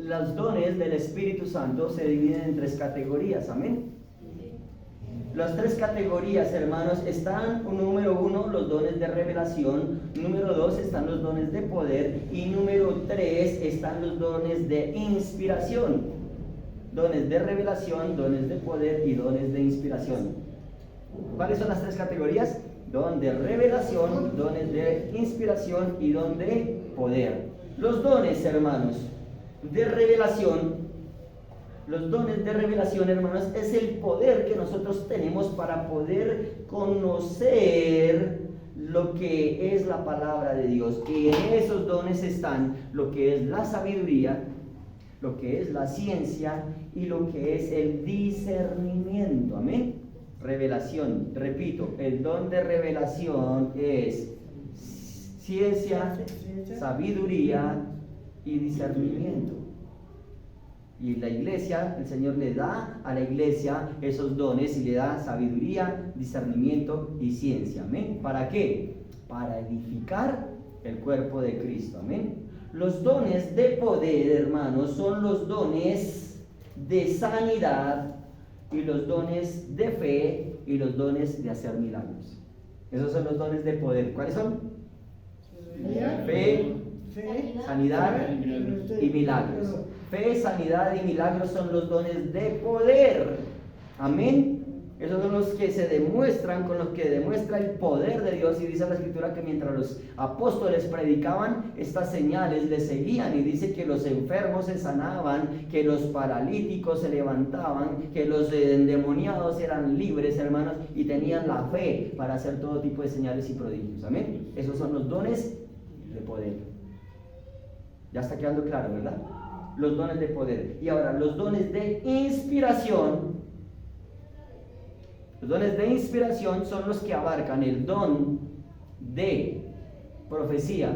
los dones del Espíritu Santo se dividen en 3 categorías, amén. Las 3 categorías, hermanos, están, número 1, los dones de revelación, número 2, están los dones de poder, y número 3, están los dones de inspiración. Dones de revelación, dones de poder y dones de inspiración. ¿Cuáles son las 3 categorías? Don de revelación, dones de inspiración y don de poder. Los dones, hermanos, de revelación. Los dones de revelación, hermanos, es el poder que nosotros tenemos para poder conocer lo que es la palabra de Dios. Y en esos dones están lo que es la sabiduría, lo que es la ciencia y lo que es el discernimiento. Amén. Revelación, repito, el don de revelación es ciencia, sabiduría y discernimiento. Y la iglesia, el Señor le da a la iglesia esos dones y le da sabiduría, discernimiento y ciencia. Amén. ¿Para qué? Para edificar el cuerpo de Cristo. Amén. Los dones de poder, hermanos, son los dones de sanidad y los dones de fe y los dones de hacer milagros. Esos son los dones de poder. ¿Cuáles son? Fe, sanidad y milagros. Fe, sanidad y milagros son los dones de poder. Amén. Esos son los que se demuestran, con los que demuestra el poder de Dios. Y dice la Escritura que mientras los apóstoles predicaban, estas señales les seguían. Y dice que los enfermos se sanaban, que los paralíticos se levantaban, que los endemoniados eran libres, hermanos, y tenían la fe para hacer todo tipo de señales y prodigios. Amén. Esos son los dones de poder. Ya está quedando claro, ¿verdad? Los dones de poder. Y ahora, los dones de inspiración. Los dones de inspiración son los que abarcan el don de profecía,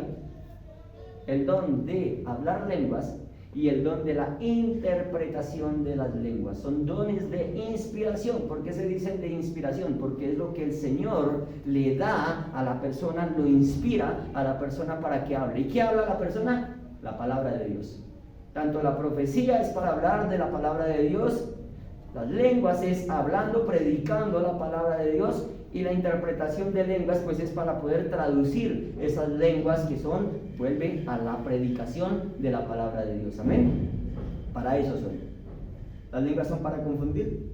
el don de hablar lenguas y el don de la interpretación de las lenguas. Son dones de inspiración. ¿Por qué se dicen de inspiración? Porque es lo que el Señor le da a la persona, lo inspira a la persona para que hable. ¿Y qué habla la persona? La palabra de Dios. Tanto la profecía es para hablar de la palabra de Dios, las lenguas es hablando, predicando la palabra de Dios, y la interpretación de lenguas pues es para poder traducir esas lenguas que son, vuelve a la predicación de la palabra de Dios. Amén. Para eso son. ¿Las lenguas son para confundir?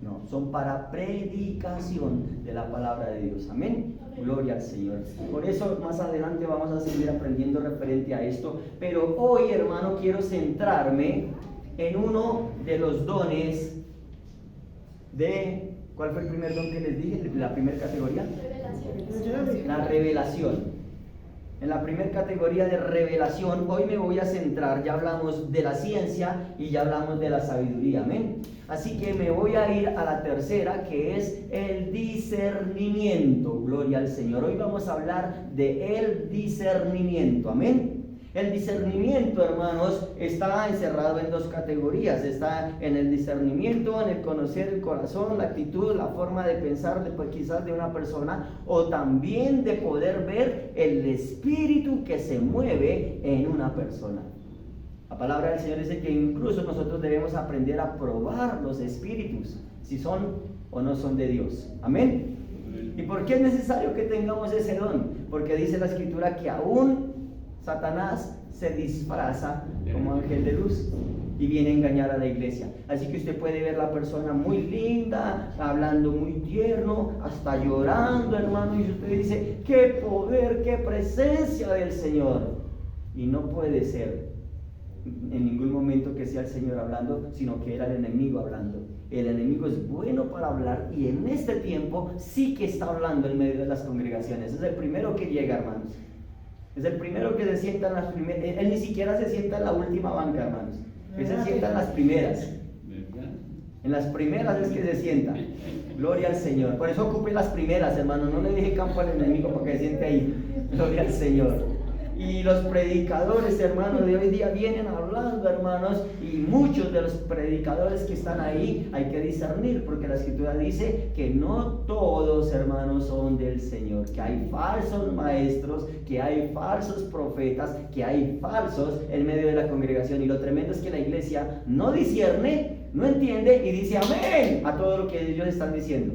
No, son para predicación de la palabra de Dios. Amén. Gloria al Señor. Por eso más adelante vamos a seguir aprendiendo referente a esto. Pero hoy, hermano, quiero centrarme en uno de los dones de... ¿Cuál fue el primer don que les dije? La primera categoría. La revelación. En la primera categoría de revelación, hoy me voy a centrar, ya hablamos de la ciencia y ya hablamos de la sabiduría, amén. Así que me voy a ir a la tercera, que es el discernimiento. Gloria al Señor. Hoy vamos a hablar de el discernimiento, amén. El discernimiento, hermanos, está encerrado en 2 categorías. Está en el discernimiento, en el conocer el corazón, la actitud, la forma de pensar quizás de una persona, o también de poder ver el espíritu que se mueve en una persona. La palabra del Señor dice que incluso nosotros debemos aprender a probar los espíritus, si son o no son de Dios. Amén. ¿Y por qué es necesario que tengamos ese don? Porque dice la Escritura que aún Satanás se disfraza como ángel de luz y viene a engañar a la iglesia. Así que usted puede ver la persona muy linda, hablando muy tierno, hasta llorando, hermano, y usted dice, qué poder, qué presencia del Señor. Y no puede ser en ningún momento que sea el Señor hablando, sino que era el enemigo hablando. El enemigo es bueno para hablar, y en este tiempo sí que está hablando en medio de las congregaciones. Es el primero que llega, hermanos. Es el primero que se sienta en las primeras. Él ni siquiera se sienta en la última banca, hermanos. Él se sienta en las primeras. En las primeras es que se sienta. Gloria al Señor. Por eso ocupe las primeras, hermano. No le deje campo al enemigo para que se siente ahí. Gloria al Señor. Y los predicadores, hermanos, de hoy día vienen hablando, hermanos, y muchos de los predicadores que están ahí hay que discernir, porque la Escritura dice que no todos, hermanos, son del Señor, que hay falsos maestros, que hay falsos profetas, que hay falsos en medio de la congregación. Y lo tremendo es que la iglesia no discierne, no entiende y dice amén a todo lo que ellos están diciendo.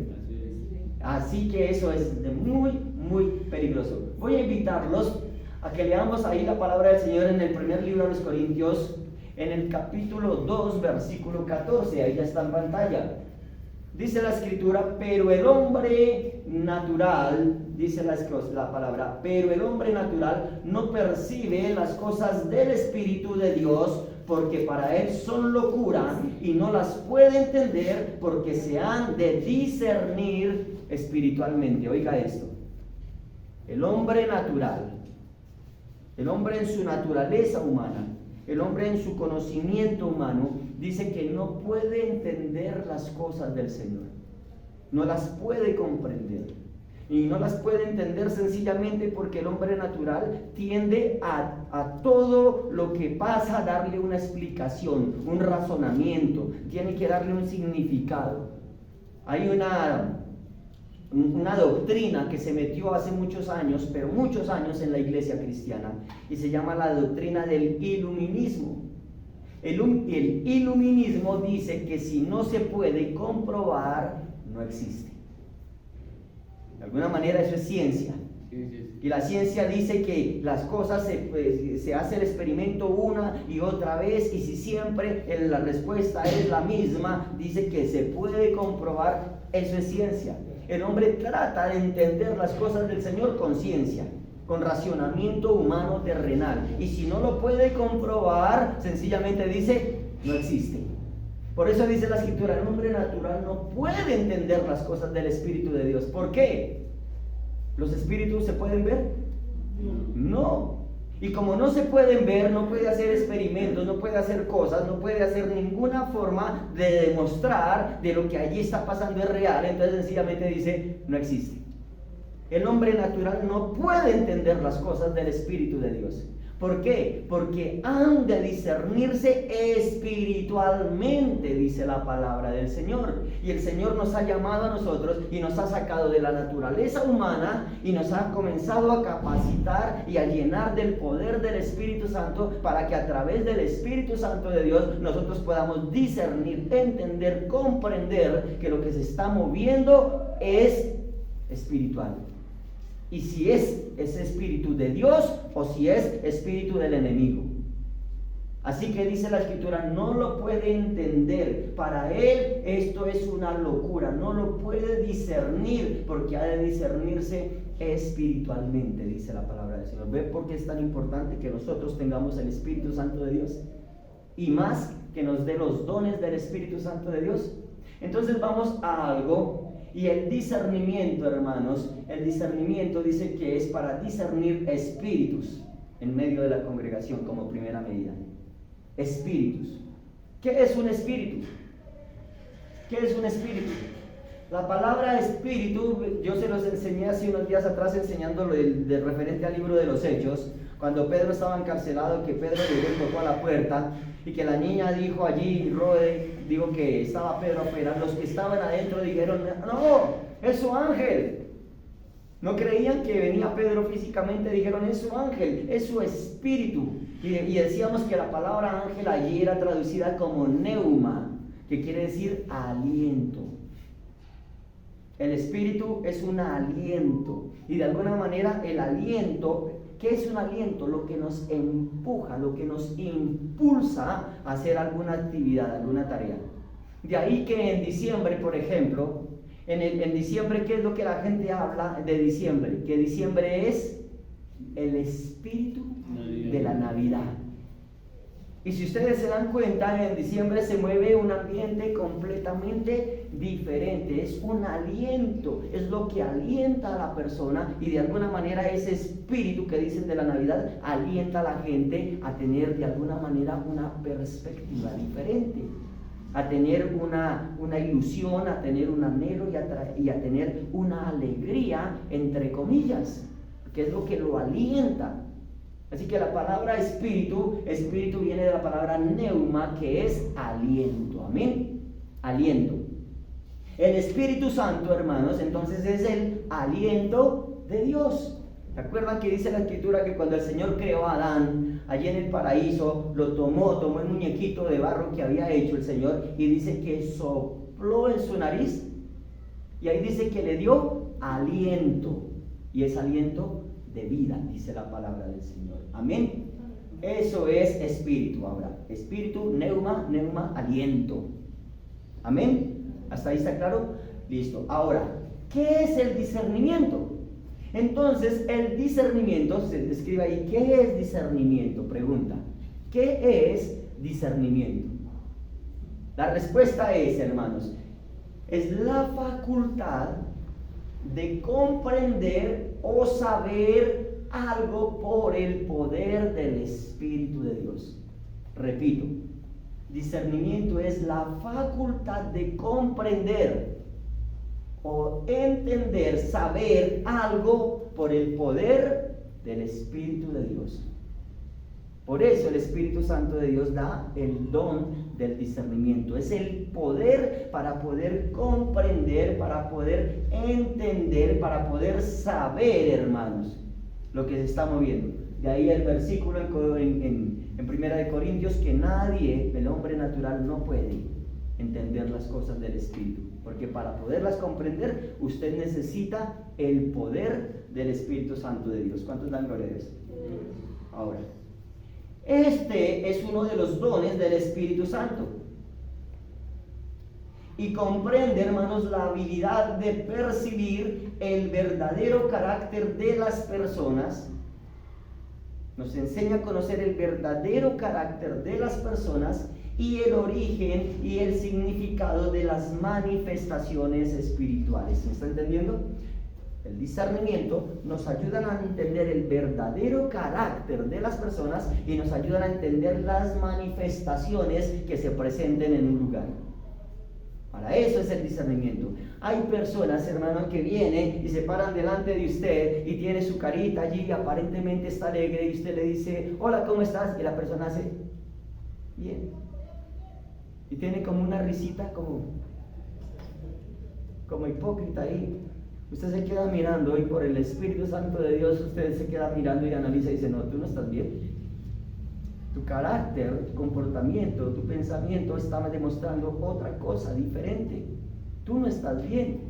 Así que eso es muy, muy peligroso. Voy a invitarlos a que leamos ahí la palabra del Señor en el primer libro de los Corintios, en el capítulo 2, versículo 14, ahí ya está en pantalla. Dice la Escritura, pero el hombre natural, dice la palabra, pero el hombre natural no percibe las cosas del Espíritu de Dios, porque para él son locura y no las puede entender porque se han de discernir espiritualmente. Oiga esto, el hombre natural, el hombre en su naturaleza humana, el hombre en su conocimiento humano, dice que no puede entender las cosas del Señor, no las puede comprender. Y no las puede entender sencillamente porque el hombre natural tiende a todo lo que pasa a darle una explicación, un razonamiento, tiene que darle un significado. Hay una doctrina que se metió hace muchos años, pero muchos años en la iglesia cristiana, y se llama la doctrina del iluminismo. El iluminismo dice que si no se puede comprobar, no existe. De alguna manera eso es ciencia. Y la ciencia dice que las cosas se hace el experimento una y otra vez, y si siempre la respuesta es la misma, dice que se puede comprobar, eso es ciencia. El hombre trata de entender las cosas del Señor con ciencia, con racionamiento humano terrenal, y si no lo puede comprobar, sencillamente dice, no existe. Por eso dice la Escritura, el hombre natural no puede entender las cosas del Espíritu de Dios. ¿Por qué? ¿Los espíritus se pueden ver? No. Y como no se pueden ver, no puede hacer experimentos, no puede hacer cosas, no puede hacer ninguna forma de demostrar de lo que allí está pasando es real. Entonces sencillamente dice, no existe. El hombre natural no puede entender las cosas del Espíritu de Dios. ¿Por qué? Porque han de discernirse espiritualmente, dice la palabra del Señor. Y el Señor nos ha llamado a nosotros y nos ha sacado de la naturaleza humana y nos ha comenzado a capacitar y a llenar del poder del Espíritu Santo para que a través del Espíritu Santo de Dios nosotros podamos discernir, entender, comprender que lo que se está moviendo es espiritual. Y si es ese espíritu de Dios o si es espíritu del enemigo. Así que dice la Escritura, no lo puede entender. Para él esto es una locura. No lo puede discernir porque ha de discernirse espiritualmente, dice la palabra del Señor. ¿Ve por qué es tan importante que nosotros tengamos el Espíritu Santo de Dios? Y más que nos dé los dones del Espíritu Santo de Dios. Entonces vamos a algo. Y el discernimiento, hermanos, el discernimiento dice que es para discernir espíritus en medio de la congregación como primera medida. Espíritus. ¿Qué es un espíritu? ¿Qué es un espíritu? La palabra espíritu, yo se los enseñé hace unos días atrás enseñándolo del referente al libro de los Hechos, cuando Pedro estaba encarcelado, que Pedro le tocó a la puerta y que la niña dijo allí, digo que estaba Pedro afuera, los que estaban adentro dijeron, no, es su ángel. No creían que venía Pedro físicamente, dijeron, es su ángel, es su espíritu. Y decíamos que la palabra ángel allí era traducida como neuma, que quiere decir aliento. El espíritu es un aliento, y de alguna manera el aliento, ¿qué es un aliento? Lo que nos empuja, lo que nos impulsa a hacer alguna actividad, alguna tarea. De ahí que en diciembre, por ejemplo, en diciembre, ¿qué es lo que la gente habla de diciembre? Que diciembre es el espíritu de la Navidad. Y si ustedes se dan cuenta, en diciembre se mueve un ambiente completamente diferente. Es un aliento, es lo que alienta a la persona, y de alguna manera ese espíritu que dicen de la Navidad alienta a la gente a tener de alguna manera una perspectiva diferente, a tener una ilusión, a tener un anhelo y a tener una alegría, entre comillas, que es lo que lo alienta. Así que la palabra espíritu viene de la palabra neuma, que es aliento. Amén. Aliento. El Espíritu Santo, hermanos, entonces es el aliento de Dios. ¿Se acuerdan que dice la Escritura que cuando el Señor creó a Adán allí en el paraíso, lo tomó el muñequito de barro que había hecho el Señor y dice que sopló en su nariz y ahí dice que le dio aliento, y es aliento de vida, dice la palabra del Señor. Amén. Eso es espíritu. Ahora, espíritu, neuma, aliento. Amén. ¿Hasta ahí está claro? Listo. Ahora, ¿qué es el discernimiento? Entonces, el discernimiento, se describe ahí, ¿qué es discernimiento? Pregunta. ¿Qué es discernimiento? La respuesta es, hermanos, es la facultad de comprender o saber algo por el poder del Espíritu de Dios. Repito, discernimiento es la facultad de comprender o entender, saber algo por el poder del Espíritu de Dios. Por eso el Espíritu Santo de Dios da el don del discernimiento. Es el poder para poder comprender, para poder entender, para poder saber, hermanos, lo que se está moviendo. De ahí el versículo en 1 Corintios, que nadie, el hombre natural, no puede entender las cosas del Espíritu. Porque para poderlas comprender, usted necesita el poder del Espíritu Santo de Dios. ¿Cuántos dan gloria a Dios? Ahora, este es uno de los dones del Espíritu Santo. Y comprende, hermanos, la habilidad de percibir el verdadero carácter de las personas. Nos enseña a conocer el verdadero carácter de las personas y el origen y el significado de las manifestaciones espirituales. ¿Me está entendiendo? El discernimiento nos ayuda a entender el verdadero carácter de las personas y nos ayuda a entender las manifestaciones que se presenten en un lugar. Para eso es el discernimiento. Hay personas, hermanos, que vienen y se paran delante de usted y tiene su carita allí, aparentemente está alegre, y usted le dice, hola, ¿cómo estás? Y la persona hace, bien. Y tiene como una risita, como hipócrita ahí. Usted se queda mirando y por el Espíritu Santo de Dios usted se queda mirando y analiza y dice, no, tú no estás bien. Tu carácter, tu comportamiento, tu pensamiento está demostrando otra cosa diferente. Tú no estás bien.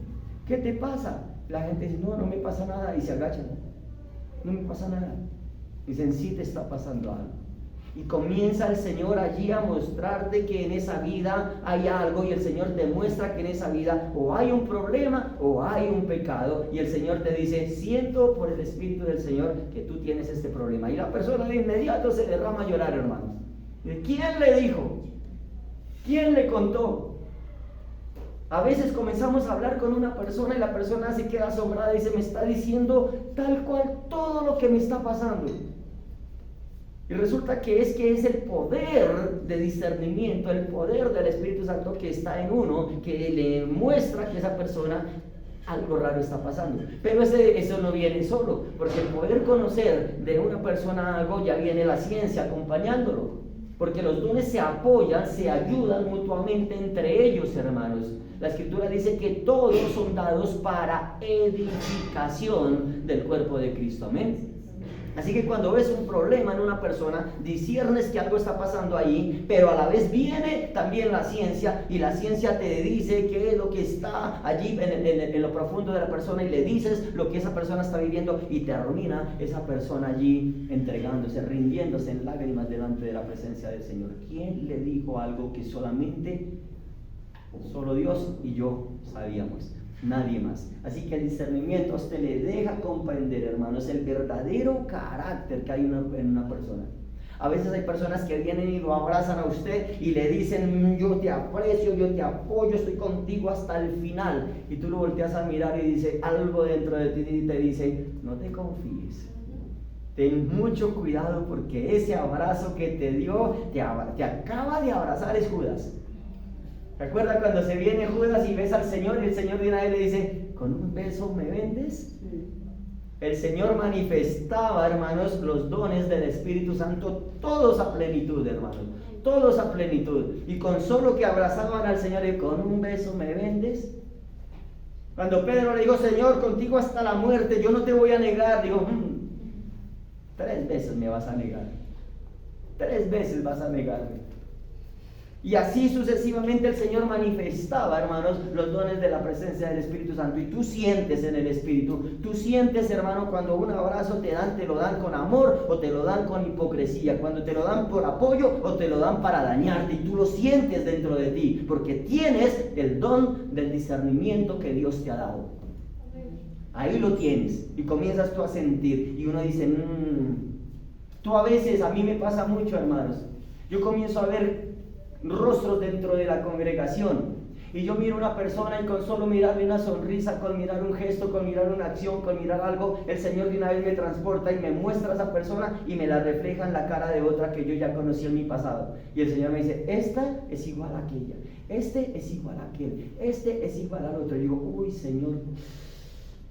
¿Qué te pasa? La gente dice, no me pasa nada, y se agachan. No me pasa nada. Dicen, sí te está pasando algo. Y comienza el Señor allí a mostrarte que en esa vida hay algo, y el Señor te muestra que en esa vida o hay un problema o hay un pecado, y el Señor te dice, siento por el Espíritu del Señor que tú tienes este problema. Y la persona de inmediato se derrama a llorar, hermanos. ¿Quién le dijo? ¿Quién le contó? A veces comenzamos a hablar con una persona y la persona se queda asombrada y dice, me está diciendo tal cual todo lo que me está pasando. Y resulta que es el poder de discernimiento, el poder del Espíritu Santo que está en uno, que le muestra que esa persona algo raro está pasando. Pero eso no viene solo, porque el poder conocer de una persona algo, ya viene la ciencia acompañándolo. Porque los dones se apoyan, se ayudan mutuamente entre ellos, hermanos. La Escritura dice que todos son dados para edificación del cuerpo de Cristo. Amén. Así que cuando ves un problema en una persona, disciernes que algo está pasando ahí, pero a la vez viene también la ciencia, y la ciencia te dice qué es lo que está allí en lo profundo de la persona, y le dices lo que esa persona está viviendo, y termina esa persona allí entregándose, rindiéndose en lágrimas delante de la presencia del Señor. ¿Quién le dijo algo que solo Dios y yo sabíamos? Nadie más. Así que el discernimiento a usted le deja comprender, hermanos, el verdadero carácter que hay en una persona. A veces hay personas que vienen y lo abrazan a usted y le dicen, yo te aprecio, yo te apoyo, estoy contigo hasta el final. Y tú lo volteas a mirar y dice algo dentro de ti y te dice, no te confíes. Ten mucho cuidado, porque ese abrazo que te dio, te acaba de abrazar, es Judas. ¿Recuerda cuando se viene Judas y besa al Señor y el Señor de una vez le dice, ¿con un beso me vendes? El Señor manifestaba, hermanos, los dones del Espíritu Santo, todos a plenitud, hermanos, todos a plenitud. Y con solo que abrazaban al Señor y con un beso me vendes. Cuando Pedro le dijo, Señor, contigo hasta la muerte, yo no te voy a negar, digo, 3 veces me vas a negar, 3 veces vas a negarme. Y así sucesivamente el Señor manifestaba, hermanos, los dones de la presencia del Espíritu Santo. Y tú sientes en el Espíritu, tú sientes, hermano, cuando un abrazo te lo dan con amor o te lo dan con hipocresía, cuando te lo dan por apoyo o te lo dan para dañarte. Y tú lo sientes dentro de ti, porque tienes el don del discernimiento que Dios te ha dado. Ahí lo tienes y comienzas tú a sentir. Y uno dice, tú a veces, a mí me pasa mucho, hermanos, yo comienzo a ver rostros dentro de la congregación y yo miro una persona y con solo mirarle una sonrisa, con mirar un gesto, con mirar una acción, con mirar algo, el Señor de una vez me transporta y me muestra a esa persona y me la refleja en la cara de otra que yo ya conocí en mi pasado. Y el Señor me dice, esta es igual a aquella, este es igual a aquel, este es igual al otro. Y digo, uy, Señor,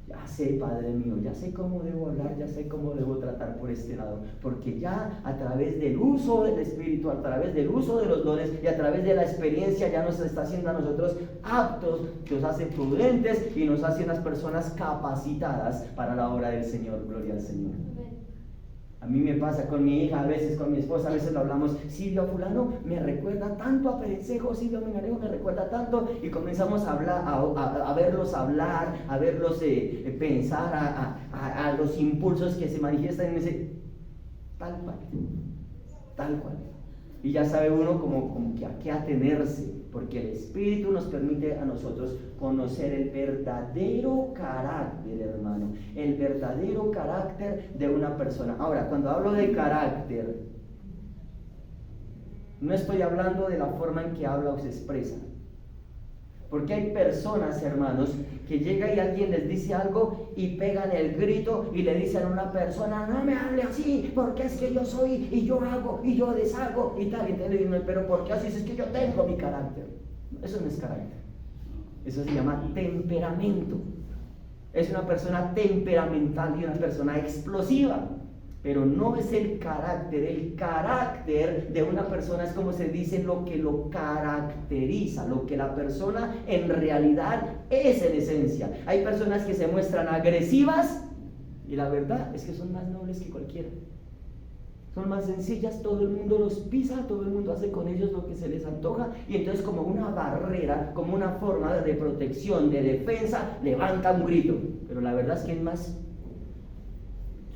ya sé, Padre mío, ya sé cómo debo hablar, ya sé cómo debo tratar por este lado, porque ya a través del uso del Espíritu, a través del uso de los dones y a través de la experiencia ya nos está haciendo a nosotros aptos, nos hace prudentes y nos hace unas personas capacitadas para la obra del Señor. Gloria al Señor. A mí me pasa con mi hija, a veces con mi esposa, a veces lo hablamos, Silvia fulano me recuerda tanto a Perencejo, Silvia Minarejo me recuerda tanto, y comenzamos a hablar, a verlos hablar, a verlos pensar, a los impulsos que se manifiestan en ese tal cual. Y ya sabe uno como que a qué atenerse, porque el Espíritu nos permite a nosotros conocer el verdadero carácter, hermano, el verdadero carácter de una persona. Ahora, cuando hablo de carácter, no estoy hablando de la forma en que habla o se expresa, porque hay personas, hermanos, que llega y alguien les dice algo y pegan el grito y le dicen a una persona, no me hable así, porque es que yo soy y yo hago y yo deshago y tal. Y entonces le dicen, pero ¿por qué así? Es que yo tengo mi carácter. Eso no es carácter, eso se llama temperamento. Es una persona temperamental y una persona explosiva, pero no es el carácter. El carácter de una persona es, como se dice, lo que lo caracteriza, lo que la persona en realidad es en esencia. Hay personas que se muestran agresivas y la verdad es que son más nobles que cualquiera. Son más sencillas, todo el mundo los pisa, todo el mundo hace con ellos lo que se les antoja, y entonces como una barrera, como una forma de protección, de defensa, levanta un grito. Pero la verdad es que es más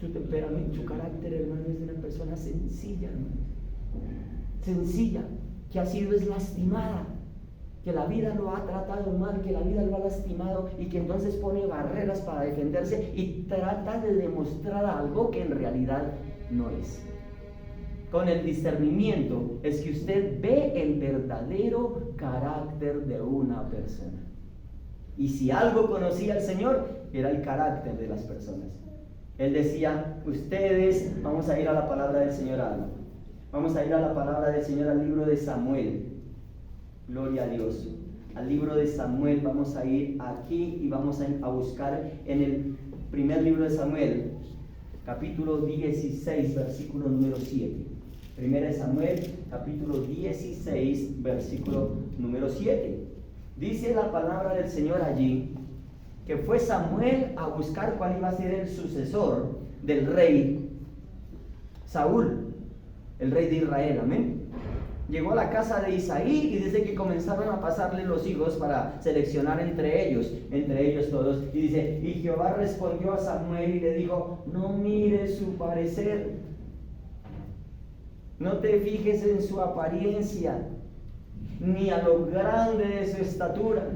su temperamento, su carácter, hermano, es de una persona sencilla, hermano. Sencilla, que ha sido lastimada, que la vida lo ha tratado mal, que la vida lo ha lastimado y que entonces pone barreras para defenderse y trata de demostrar algo que en realidad no es. Con el discernimiento es que usted ve el verdadero carácter de una persona. Y si algo conocía el Señor, era el carácter de las personas. Él decía, ustedes, vamos a ir a la palabra del Señor algo. Vamos a ir a la palabra del Señor al libro de Samuel. Gloria a Dios. Al libro de Samuel vamos a ir aquí y vamos a buscar en el primer libro de Samuel, capítulo 16, versículo número 7. Primera de Samuel, capítulo 16, versículo número 7. Dice la palabra del Señor allí que fue Samuel a buscar cuál iba a ser el sucesor del rey Saúl, el rey de Israel, amén. Llegó a la casa de Isaí y dice que comenzaron a pasarle los hijos para seleccionar entre ellos todos. Y dice, y Jehová respondió a Samuel y le dijo, no mires su parecer, no te fijes en su apariencia, ni a lo grande de su estatura,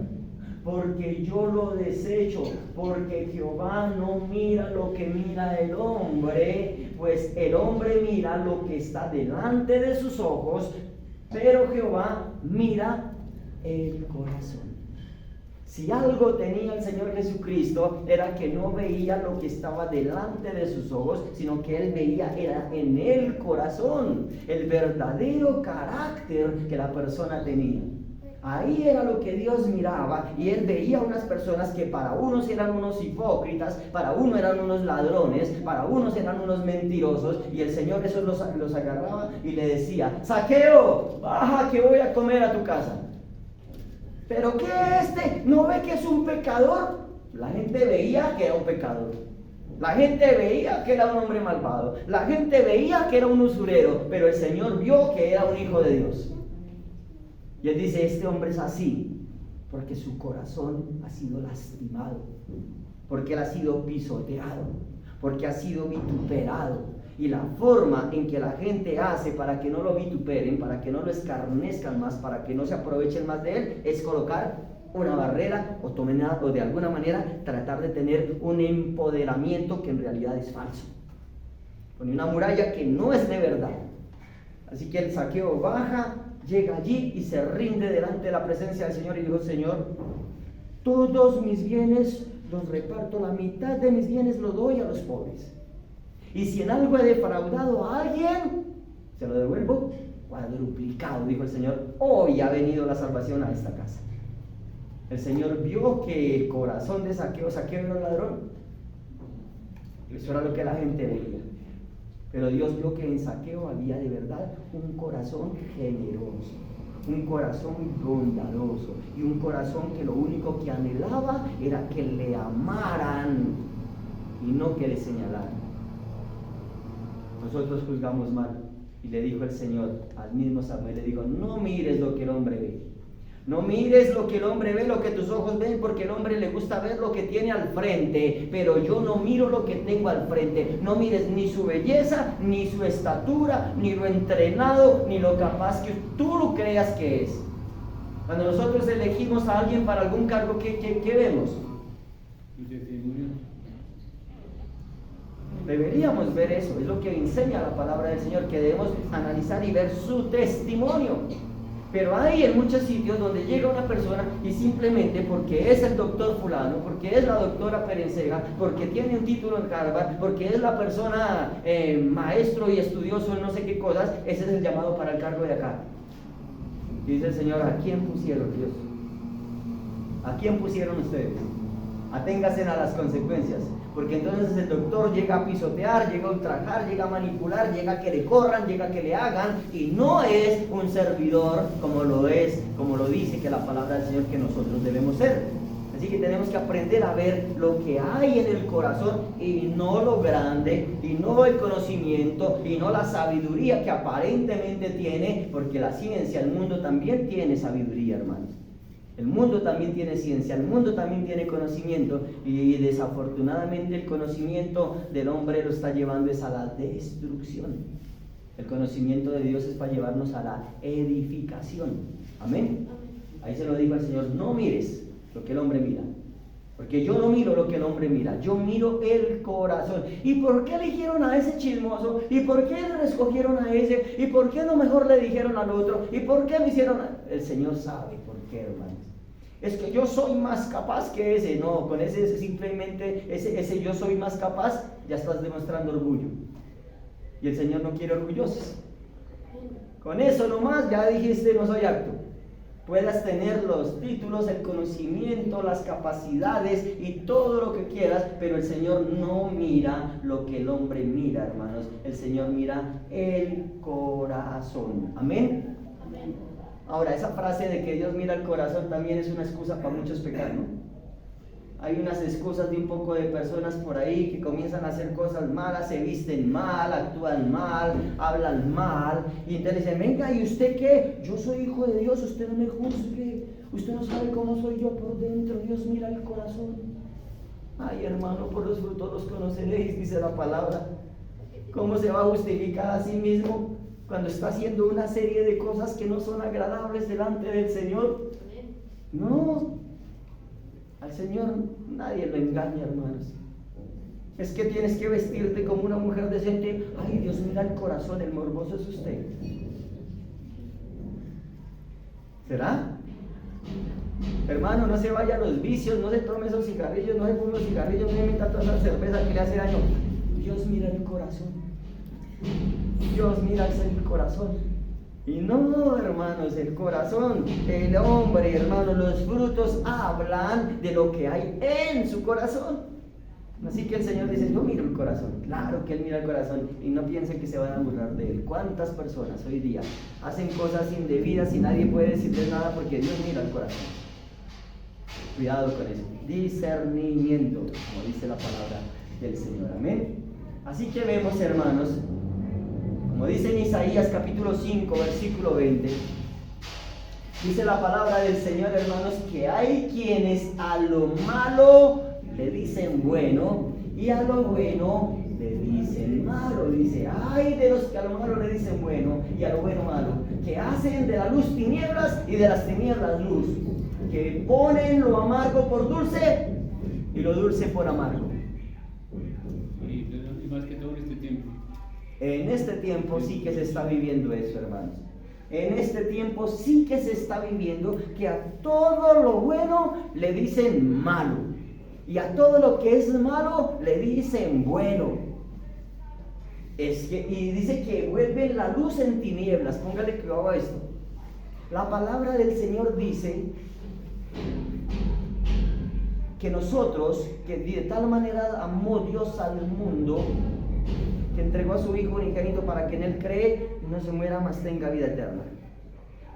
porque yo lo desecho, porque Jehová no mira lo que mira el hombre, pues el hombre mira lo que está delante de sus ojos, pero Jehová mira el corazón. Si algo tenía el Señor Jesucristo, era que no veía lo que estaba delante de sus ojos, sino que Él veía era en el corazón, el verdadero carácter que la persona tenía. Ahí era lo que Dios miraba, y Él veía unas personas que para unos eran unos hipócritas, para unos eran unos ladrones, para unos eran unos mentirosos, y el Señor esos los agarraba y le decía: Zaqueo, baja que voy a comer a tu casa. ¿Pero qué no ve que es un pecador? La gente veía que era un pecador. La gente veía que era un hombre malvado. La gente veía que era un usurero, pero el Señor vio que era un hijo de Dios. Y Él dice: este hombre es así porque su corazón ha sido lastimado, porque Él ha sido pisoteado, porque ha sido vituperado. Y la forma en que la gente hace para que no lo vituperen, para que no lo escarnezcan más, para que no se aprovechen más de Él, es colocar una barrera o de alguna manera tratar de tener un empoderamiento que en realidad es falso. Pone una muralla que no es de verdad. Así que el Zaqueo baja, llega allí y se rinde delante de la presencia del Señor y dijo: Señor, todos mis bienes los reparto, la mitad de mis bienes lo doy a los pobres. Y si en algo he defraudado a alguien, se lo devuelvo cuadruplicado, dijo el Señor. Hoy ha venido la salvación a esta casa. El Señor vio que el corazón de Zaqueo era un ladrón. Eso era lo que la gente veía. Pero Dios vio que en Zaqueo había de verdad un corazón generoso, un corazón bondadoso y un corazón que lo único que anhelaba era que le amaran y no que le señalaran. Nosotros juzgamos mal, y le dijo el Señor al mismo Samuel, le dijo: no mires lo que el hombre ve. No mires lo que el hombre ve, lo que tus ojos ven, porque el hombre le gusta ver lo que tiene al frente, pero yo no miro lo que tengo al frente. No mires ni su belleza, ni su estatura, ni lo entrenado, ni lo capaz que tú lo creas que es. Cuando nosotros elegimos a alguien para algún cargo, ¿qué vemos? Deberíamos ver eso, es lo que enseña la palabra del Señor, que debemos analizar y ver su testimonio. Pero hay en muchos sitios donde llega una persona y simplemente porque es el doctor fulano, porque es la doctora Perencega, porque tiene un título en Harvard, porque es la persona maestro y estudioso en no sé qué cosas, ese es el llamado para el cargo de acá. Y dice el Señor: ¿a quién pusieron, Dios? ¿A quién pusieron ustedes? Aténganse a las consecuencias, porque entonces el doctor llega a pisotear, llega a ultrajar, llega a manipular, llega a que le corran, llega a que le hagan, y no es un servidor como lo dice que la palabra del Señor que nosotros debemos ser. Así que tenemos que aprender a ver lo que hay en el corazón y no lo grande, y no el conocimiento, y no la sabiduría que aparentemente tiene, porque la ciencia, el mundo también tiene sabiduría, hermanos. El mundo también tiene ciencia, el mundo también tiene conocimiento, y desafortunadamente el conocimiento del hombre lo está llevando a la destrucción. El conocimiento de Dios es para llevarnos a la edificación. Amén. Ahí se lo digo al Señor: no mires lo que el hombre mira, porque yo no miro lo que el hombre mira, yo miro el corazón. ¿Y por qué eligieron a ese chismoso? ¿Y por qué le escogieron a ese? ¿Y por qué no mejor le dijeron al otro? ¿Y por qué me hicieron El Señor sabe por qué, hermanos. Es que yo soy más capaz que ese. No, con ese simplemente, ese yo soy más capaz, ya estás demostrando orgullo. Y el Señor no quiere orgullosos. Con eso nomás ya dijiste: no soy apto. Puedas tener los títulos, el conocimiento, las capacidades y todo lo que quieras, pero el Señor no mira lo que el hombre mira, hermanos. El Señor mira el corazón. Amén. Amén. Ahora, esa frase de que Dios mira el corazón también es una excusa para muchos pecar, ¿no? Hay unas excusas de un poco de personas por ahí que comienzan a hacer cosas malas, se visten mal, actúan mal, hablan mal, y entonces dicen: venga, ¿y usted qué? Yo soy hijo de Dios, usted no me juzgue, usted no sabe cómo soy yo por dentro, Dios mira el corazón. Ay, hermano, por los frutos los conoceréis, dice la palabra. ¿Cómo se va a justificar a sí mismo cuando está haciendo una serie de cosas que no son agradables delante del Señor? No, al Señor nadie lo engaña, hermanos. Es que tienes que vestirte como una mujer decente. Ay, Dios mira el corazón, el morboso es usted. ¿Será? Hermano, no se vaya a los vicios, no se tome esos cigarrillos, no se fume los cigarrillos, no se meta toda esa cerveza que le hace daño. Dios mira el corazón. Dios mira el corazón. Y no, hermanos, el corazón, el hombre, hermanos, los frutos hablan de lo que hay en su corazón. Así que el Señor dice, yo miro el corazón. Claro que Él mira el corazón, y no piensen que se van a burlar de Él. ¿Cuántas personas hoy día hacen cosas indebidas y nadie puede decirles nada porque Dios mira el corazón? Cuidado con eso. Discernimiento, como dice la palabra del Señor. Amén. Así que vemos, hermanos, como dice en Isaías capítulo 5, versículo 20, dice la palabra del Señor, hermanos, que hay quienes a lo malo le dicen bueno y a lo bueno le dicen malo. Dice, ay de los que a lo malo le dicen bueno y a lo bueno malo, que hacen de la luz tinieblas y de las tinieblas luz, que ponen lo amargo por dulce y lo dulce por amargo. Y más que todo en este tiempo. En este tiempo sí que se está viviendo eso, hermanos. En este tiempo sí que se está viviendo que a todo lo bueno le dicen malo. Y a todo lo que es malo le dicen bueno. Y dice que vuelven la luz en tinieblas. Póngale cuidado a esto. La palabra del Señor dice que nosotros, que de tal manera amó Dios al mundo, que entregó a su Hijo unigénito para que en Él cree y no se muera, mas tenga vida eterna.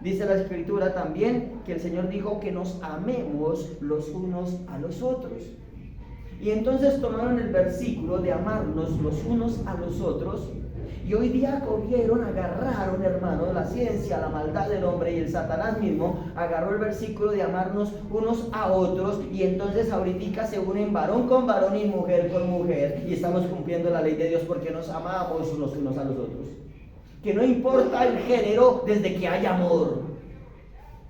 Dice la Escritura también que el Señor dijo que nos amemos los unos a los otros. Y entonces tomaron el versículo de amarnos los unos a los otros, y hoy día agarraron, hermanos, la ciencia, la maldad del hombre y el Satanás mismo agarró el versículo de amarnos unos a otros, y entonces ahorita se unen varón con varón y mujer con mujer, y estamos cumpliendo la ley de Dios porque nos amamos los unos a los otros. Que no importa el género desde que hay amor.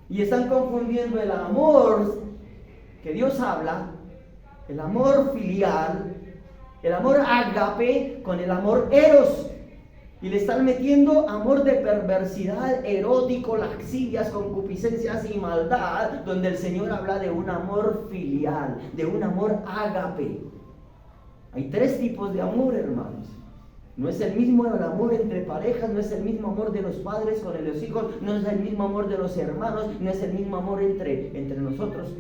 Y están confundiendo el amor que Dios habla, el amor filial, el amor ágape con el amor eros. Y le están metiendo amor de perversidad, erótico, laxivias, concupiscencias y maldad, donde el Señor habla de un amor filial, de un amor ágape. Hay tres tipos de amor, hermanos. No es el mismo el amor entre parejas, no es el mismo amor de los padres con los hijos, no es el mismo amor de los hermanos, no es el mismo amor entre nosotros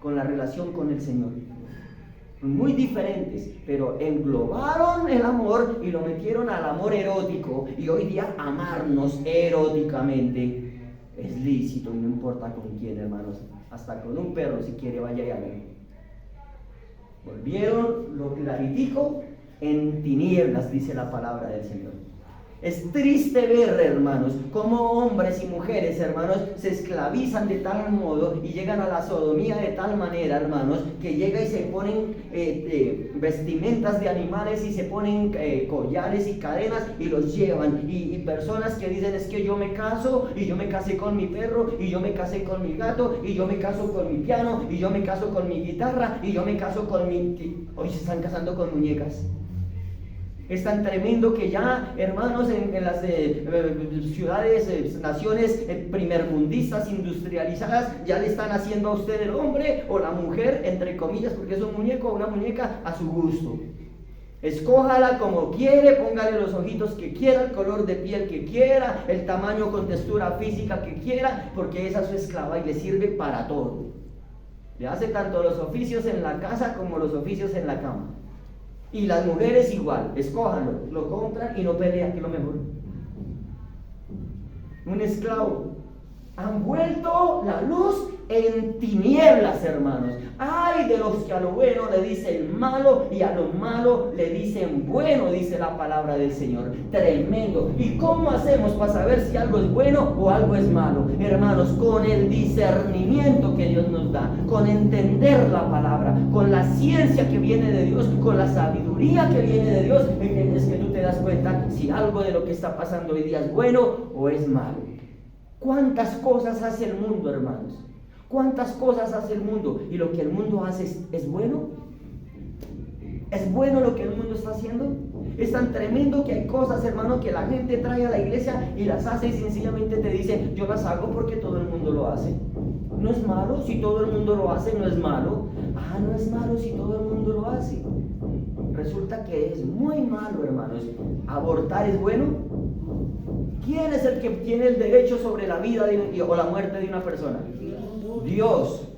con la relación con el Señor. Muy diferentes, pero englobaron el amor y lo metieron al amor erótico, y hoy día amarnos eróticamente es lícito y no importa con quién, hermanos, hasta con un perro si quiere vaya y hágalo. Volvieron lo claritico en tinieblas, dice la palabra del Señor. Es triste ver, hermanos, cómo hombres y mujeres, hermanos, se esclavizan de tal modo y llegan a la sodomía de tal manera, hermanos, que llega y se ponen vestimentas de animales y se ponen collares y cadenas y los llevan. Y personas que dicen, es que yo me caso y yo me casé con mi perro y yo me casé con mi gato y yo me caso con mi piano y yo me caso con mi guitarra y yo me caso con mi... Hoy se están casando con muñecas. Es tan tremendo que ya, hermanos, en las ciudades, naciones primermundistas, industrializadas, ya le están haciendo a usted el hombre o la mujer, entre comillas, porque es un muñeco o una muñeca, a su gusto. Escójala como quiere, póngale los ojitos que quiera, el color de piel que quiera, el tamaño con textura física que quiera, porque esa es su esclava y le sirve para todo. Le hace tanto los oficios en la casa como los oficios en la cama. Y las mujeres igual, escójanlo, lo compran y no pelean, que es lo mejor. Un esclavo. Han vuelto la luz en tinieblas, hermanos. Ay de los que a lo bueno le dicen malo y a lo malo le dicen bueno, dice la palabra del Señor. Tremendo. ¿Y cómo hacemos para saber si algo es bueno o algo es malo? Hermanos, con el discernimiento que Dios nos da, con entender la palabra, con la ciencia que viene de Dios, con la sabiduría que viene de Dios, es que tú te das cuenta si algo de lo que está pasando hoy día es bueno o es malo. ¿Cuántas cosas hace el mundo, hermanos? ¿Cuántas cosas hace el mundo? ¿Y lo que el mundo hace es bueno? ¿Es bueno lo que el mundo está haciendo? Es tan tremendo que hay cosas, hermano, que la gente trae a la iglesia y las hace y sencillamente te dice, yo las hago porque todo el mundo lo hace. ¿No es malo? Si todo el mundo lo hace, ¿no es malo? Ah, no es malo si todo el mundo lo hace. Resulta que es muy malo, hermanos. ¿Abortar es bueno? ¿Quién es el que tiene el derecho sobre la vida o la muerte de una persona? Dios.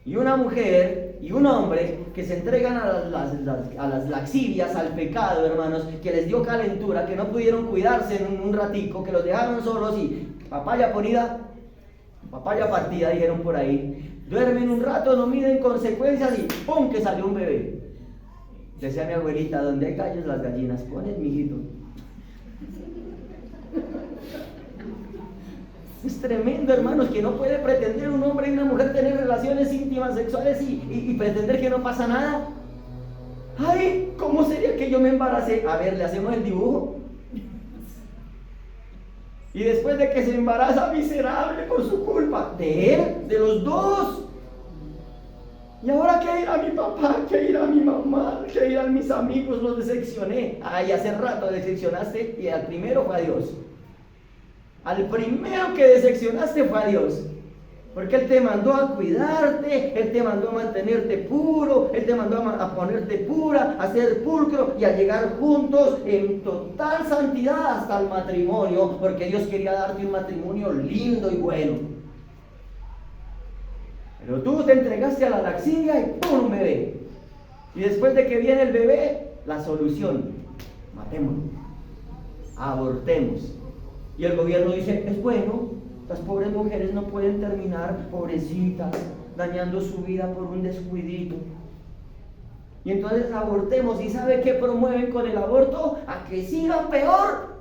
Y una mujer y un hombre que se entregan a las laxivias, al pecado, hermanos, que les dio calentura, que no pudieron cuidarse en un ratico, que los dejaron solos y papaya ponida, papaya partida, dijeron por ahí. Duermen un rato, no miden consecuencias y ¡pum! Que salió un bebé. Decía mi abuelita, donde hay gallos las gallinas ponen, mijito. Es tremendo, hermanos, que no puede pretender un hombre y una mujer tener relaciones íntimas sexuales y pretender que no pasa nada. Ay, ¿cómo sería que yo me embaracé? A ver, le hacemos el dibujo. Y después de que se embaraza, miserable por su culpa. De él, de los dos. ¿Y ahora qué dirá mi papá? ¿Qué dirá mi mamá? ¿Qué dirán mis amigos? Los decepcioné. Ay, hace rato decepcionaste y al primero fue a Dios. Al primero que decepcionaste fue a Dios. Porque Él te mandó a cuidarte, Él te mandó a mantenerte puro, Él te mandó a ponerte pura, a ser pulcro y a llegar juntos en total santidad hasta el matrimonio, porque Dios quería darte un matrimonio lindo y bueno. Pero tú te entregaste a la laxivia y ¡pum! Bebé. Y después de que viene el bebé, la solución: matémoslo, abortemos. Y el gobierno dice: es bueno, las pobres mujeres no pueden terminar, pobrecitas, dañando su vida por un descuidito. Y entonces abortemos. ¿Y sabe qué promueven con el aborto? A que sigan peor,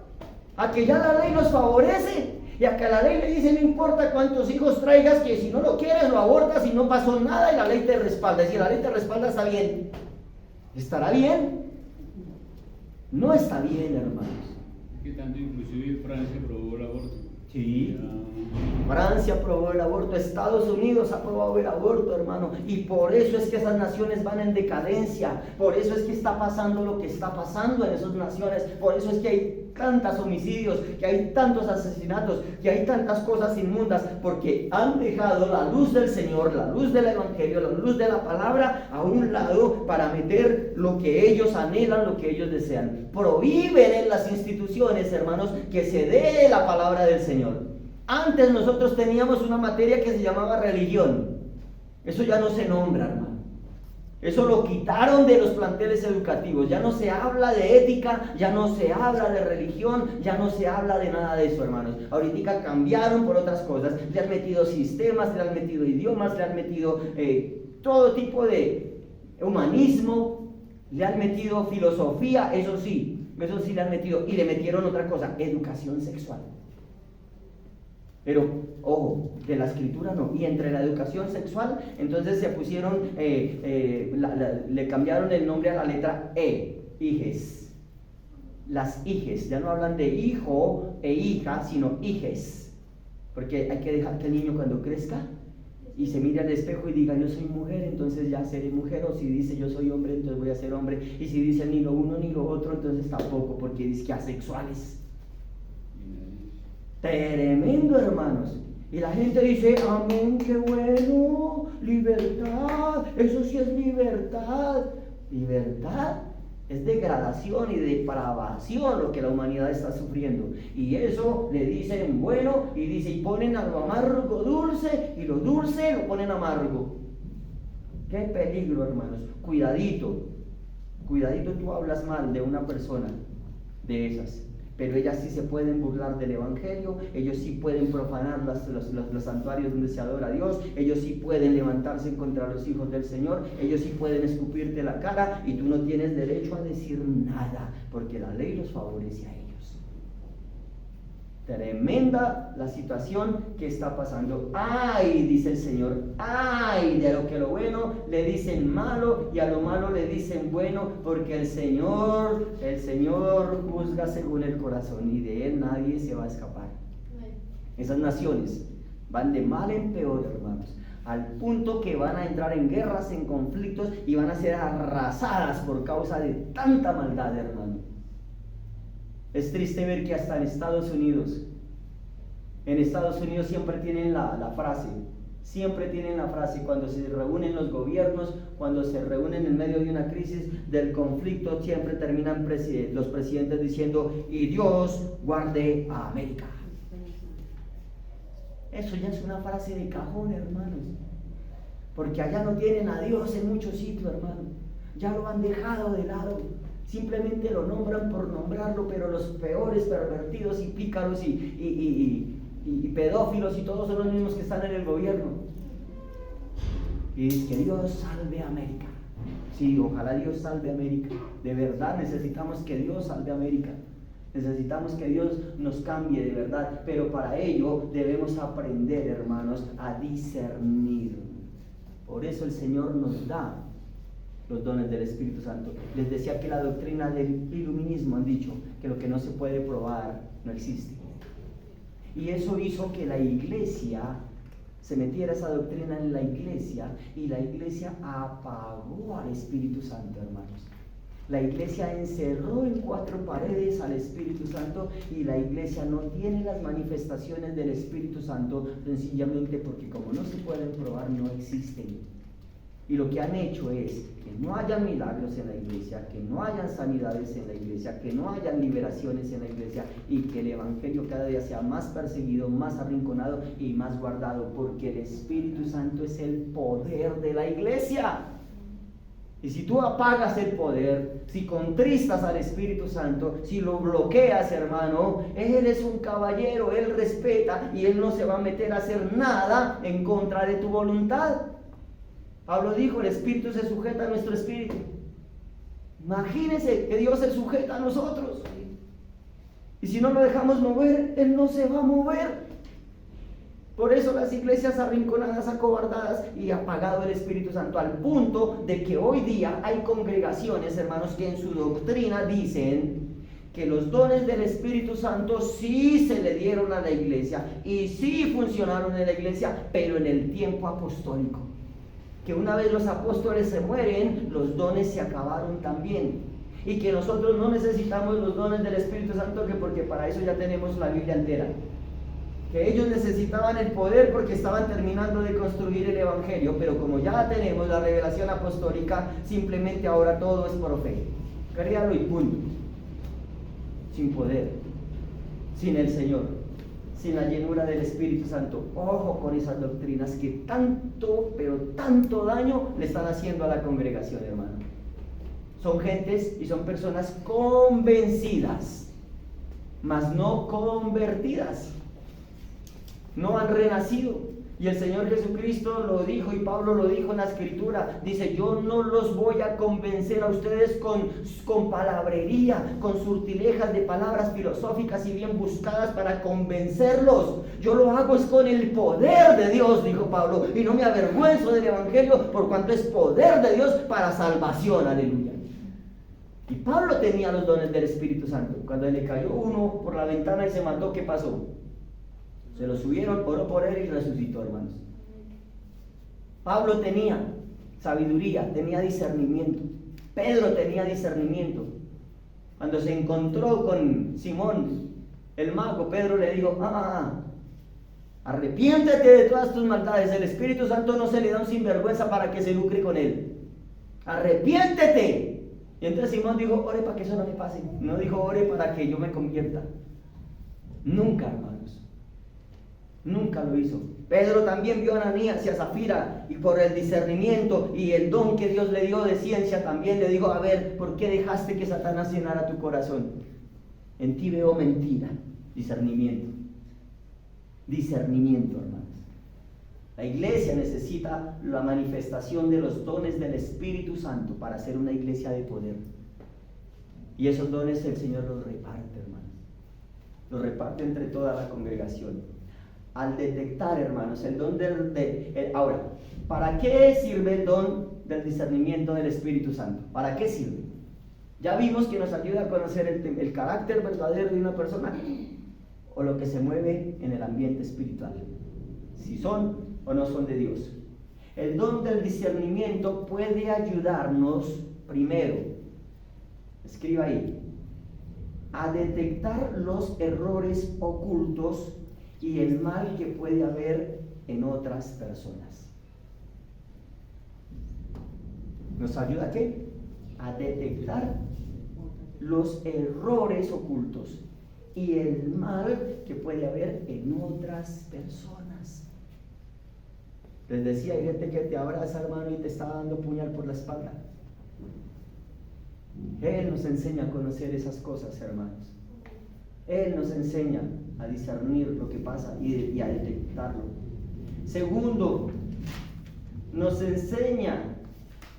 a que ya la ley los favorece. Y a que la ley le dice: no importa cuántos hijos traigas, que si no lo quieres lo abortas y no pasó nada y la ley te respalda. Y si la ley te respalda, está bien. ¿Estará bien? No está bien, hermanos. Que tanto inclusive Francia aprobó el aborto. Sí, Francia aprobó el aborto, Estados Unidos ha aprobado el aborto, hermano, y por eso es que esas naciones van en decadencia, por eso es que está pasando lo que está pasando en esas naciones, por eso es que hay tantos homicidios, que hay tantos asesinatos, que hay tantas cosas inmundas, porque han dejado la luz del Señor, la luz del Evangelio, la luz de la palabra a un lado para meter lo que ellos anhelan, lo que ellos desean. Prohíben en las instituciones, hermanos, que se dé la palabra del Señor. Antes nosotros teníamos una materia que se llamaba religión. Eso ya no se nombra, hermano. Eso lo quitaron de los planteles educativos. Ya no se habla de ética, ya no se habla de religión, ya no se habla de nada de eso, hermanos. Ahorita cambiaron por otras cosas. Le han metido sistemas, le han metido idiomas, le han metido todo tipo de humanismo, le han metido filosofía, eso sí le han metido. Y le metieron otra cosa: educación sexual. Pero, ojo, de la escritura no. Y entre la educación sexual, entonces se pusieron, le cambiaron el nombre a la letra E, hijes. Las hijes, ya no hablan de hijo e hija, sino hijes. Porque hay que dejar que el niño cuando crezca y se mire al espejo y diga: yo soy mujer, entonces ya seré mujer. O si dice: yo soy hombre, entonces voy a ser hombre. Y si dice ni lo uno ni lo otro, entonces tampoco, porque dice que asexuales. Tremendo, hermanos. Y la gente dice: amén, qué bueno, libertad, eso sí es libertad. Libertad es degradación y depravación lo que la humanidad está sufriendo. Y eso le dicen bueno, y dice, y ponen a lo amargo dulce, y lo dulce lo ponen amargo. Qué peligro, hermanos. Cuidadito, cuidadito, tú hablas mal de una persona de esas. Pero ellas sí se pueden burlar del Evangelio, ellos sí pueden profanar los santuarios donde se adora a Dios, ellos sí pueden levantarse contra los hijos del Señor, ellos sí pueden escupirte la cara y tú no tienes derecho a decir nada, porque la ley los favorece a ellos. Tremenda la situación que está pasando. ¡Ay!, dice el Señor, ¡ay!, de lo que lo bueno le dicen malo y a lo malo le dicen bueno, porque el Señor juzga según el corazón y de Él nadie se va a escapar. Esas naciones van de mal en peor, hermanos, al punto que van a entrar en guerras, en conflictos y van a ser arrasadas por causa de tanta maldad, hermano. Es triste ver que hasta en Estados Unidos siempre tienen la frase: Siempre tienen la frase cuando se reúnen los gobiernos, cuando se reúnen en medio de una crisis, del conflicto, siempre terminan los presidentes diciendo: y Dios guarde a América. Eso ya es una frase de cajón, hermanos, porque allá no tienen a Dios en muchos sitios, hermano. Ya lo han dejado de lado, simplemente lo nombran por nombrarlo, pero los peores pervertidos y pícaros y pedófilos y todos son los mismos que están en el gobierno. Y que Dios salve a América. Sí, ojalá Dios salve a América. De verdad necesitamos que Dios salve a América. Necesitamos que Dios nos cambie de verdad, pero para ello debemos aprender, hermanos, a discernir. Por eso el Señor nos da los dones del Espíritu Santo. Les decía que la doctrina del iluminismo han dicho que lo que no se puede probar no existe. Y eso hizo que la iglesia se metiera esa doctrina en la iglesia, y la iglesia apagó al Espíritu Santo, hermanos. La iglesia encerró en 4 paredes al Espíritu Santo, y la iglesia no tiene las manifestaciones del Espíritu Santo sencillamente porque como no se pueden probar, no existen. Y lo que han hecho es que no hayan milagros en la iglesia, que no hayan sanidades en la iglesia, que no hayan liberaciones en la iglesia, y que el evangelio cada día sea más perseguido, más arrinconado y más guardado, porque el Espíritu Santo es el poder de la iglesia. Y si tú apagas el poder, si contristas al Espíritu Santo, si lo bloqueas, hermano, Él es un caballero, Él respeta y Él no se va a meter a hacer nada en contra de tu voluntad. Pablo dijo: el Espíritu se sujeta a nuestro espíritu. Imagínense que Dios se sujeta a nosotros. Y si no lo dejamos mover, Él no se va a mover. Por eso las iglesias arrinconadas, acobardadas y apagado el Espíritu Santo, al punto de que hoy día hay congregaciones, hermanos, que en su doctrina dicen que los dones del Espíritu Santo sí se le dieron a la iglesia y sí funcionaron en la iglesia, pero en el tiempo apostólico. Que una vez los apóstoles se mueren, los dones se acabaron también. Y que nosotros no necesitamos los dones del Espíritu Santo, que porque para eso ya tenemos la Biblia entera. Que ellos necesitaban el poder porque estaban terminando de construir el Evangelio, pero como ya tenemos la revelación apostólica, simplemente ahora todo es por fe. Créalo y punto. Sin poder, sin el Señor, sin la llenura del Espíritu Santo. Ojo con esas doctrinas que tanto, pero tanto daño le están haciendo a la congregación, hermano. Son gentes y son personas convencidas, mas no convertidas. No han renacido. Y el Señor Jesucristo lo dijo, y Pablo lo dijo en la Escritura. Dice: yo no los voy a convencer a ustedes con palabrería, con sortilejas de palabras filosóficas y bien buscadas para convencerlos. Yo lo hago es con el poder de Dios, dijo Pablo, y no me avergüenzo del Evangelio, por cuanto es poder de Dios para salvación. Aleluya. Y Pablo tenía los dones del Espíritu Santo. Cuando le cayó uno por la ventana y se mató, ¿qué pasó? Se lo subieron, oró por él y resucitó, hermanos. Pablo tenía sabiduría, tenía discernimiento. Pedro tenía discernimiento. Cuando se encontró con Simón, el mago, Pedro le dijo: arrepiéntete de todas tus maldades. El Espíritu Santo no se le da un sinvergüenza para que se lucre con él. Arrepiéntete. Y entonces Simón dijo: ore para que eso no me pase. No dijo: ore para que yo me convierta. Nunca, hermanos. Nunca lo hizo. Pedro también vio a Ananías y a Zafira, y por el discernimiento y el don que Dios le dio de ciencia, también le dijo: a ver, ¿por qué dejaste que Satanás llenara tu corazón? En ti veo mentira. Discernimiento. Discernimiento, hermanos. La iglesia necesita la manifestación de los dones del Espíritu Santo para ser una iglesia de poder. Y esos dones el Señor los reparte, hermanos. Los reparte entre toda la congregación. Al detectar, hermanos, el don ahora, ¿para qué sirve el don del discernimiento del Espíritu Santo? ¿Para qué sirve? Ya vimos que nos ayuda a conocer el carácter verdadero de una persona, o lo que se mueve en el ambiente espiritual, si son o no son de Dios. El don del discernimiento puede ayudarnos, primero, escriba ahí, a detectar los errores ocultos y el mal que puede haber en otras personas. ¿Nos ayuda a qué? A detectar los errores ocultos y el mal que puede haber en otras personas. Les decía, hay gente que te abraza, hermano, y te está dando puñal por la espalda. Él nos enseña a conocer esas cosas, hermanos. Él nos enseña a discernir lo que pasa y a detectarlo. Segundo, nos enseña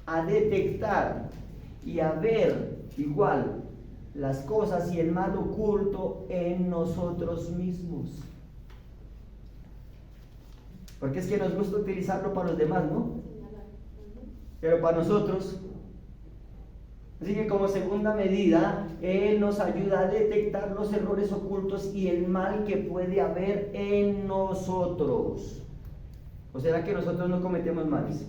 a detectar y a ver igual las cosas y el mal oculto en nosotros mismos. Porque es que nos gusta utilizarlo para los demás, ¿no? Pero para nosotros. Así que como segunda medida, Él nos ayuda a detectar los errores ocultos y el mal que puede haber en nosotros. ¿O será que nosotros no cometemos males?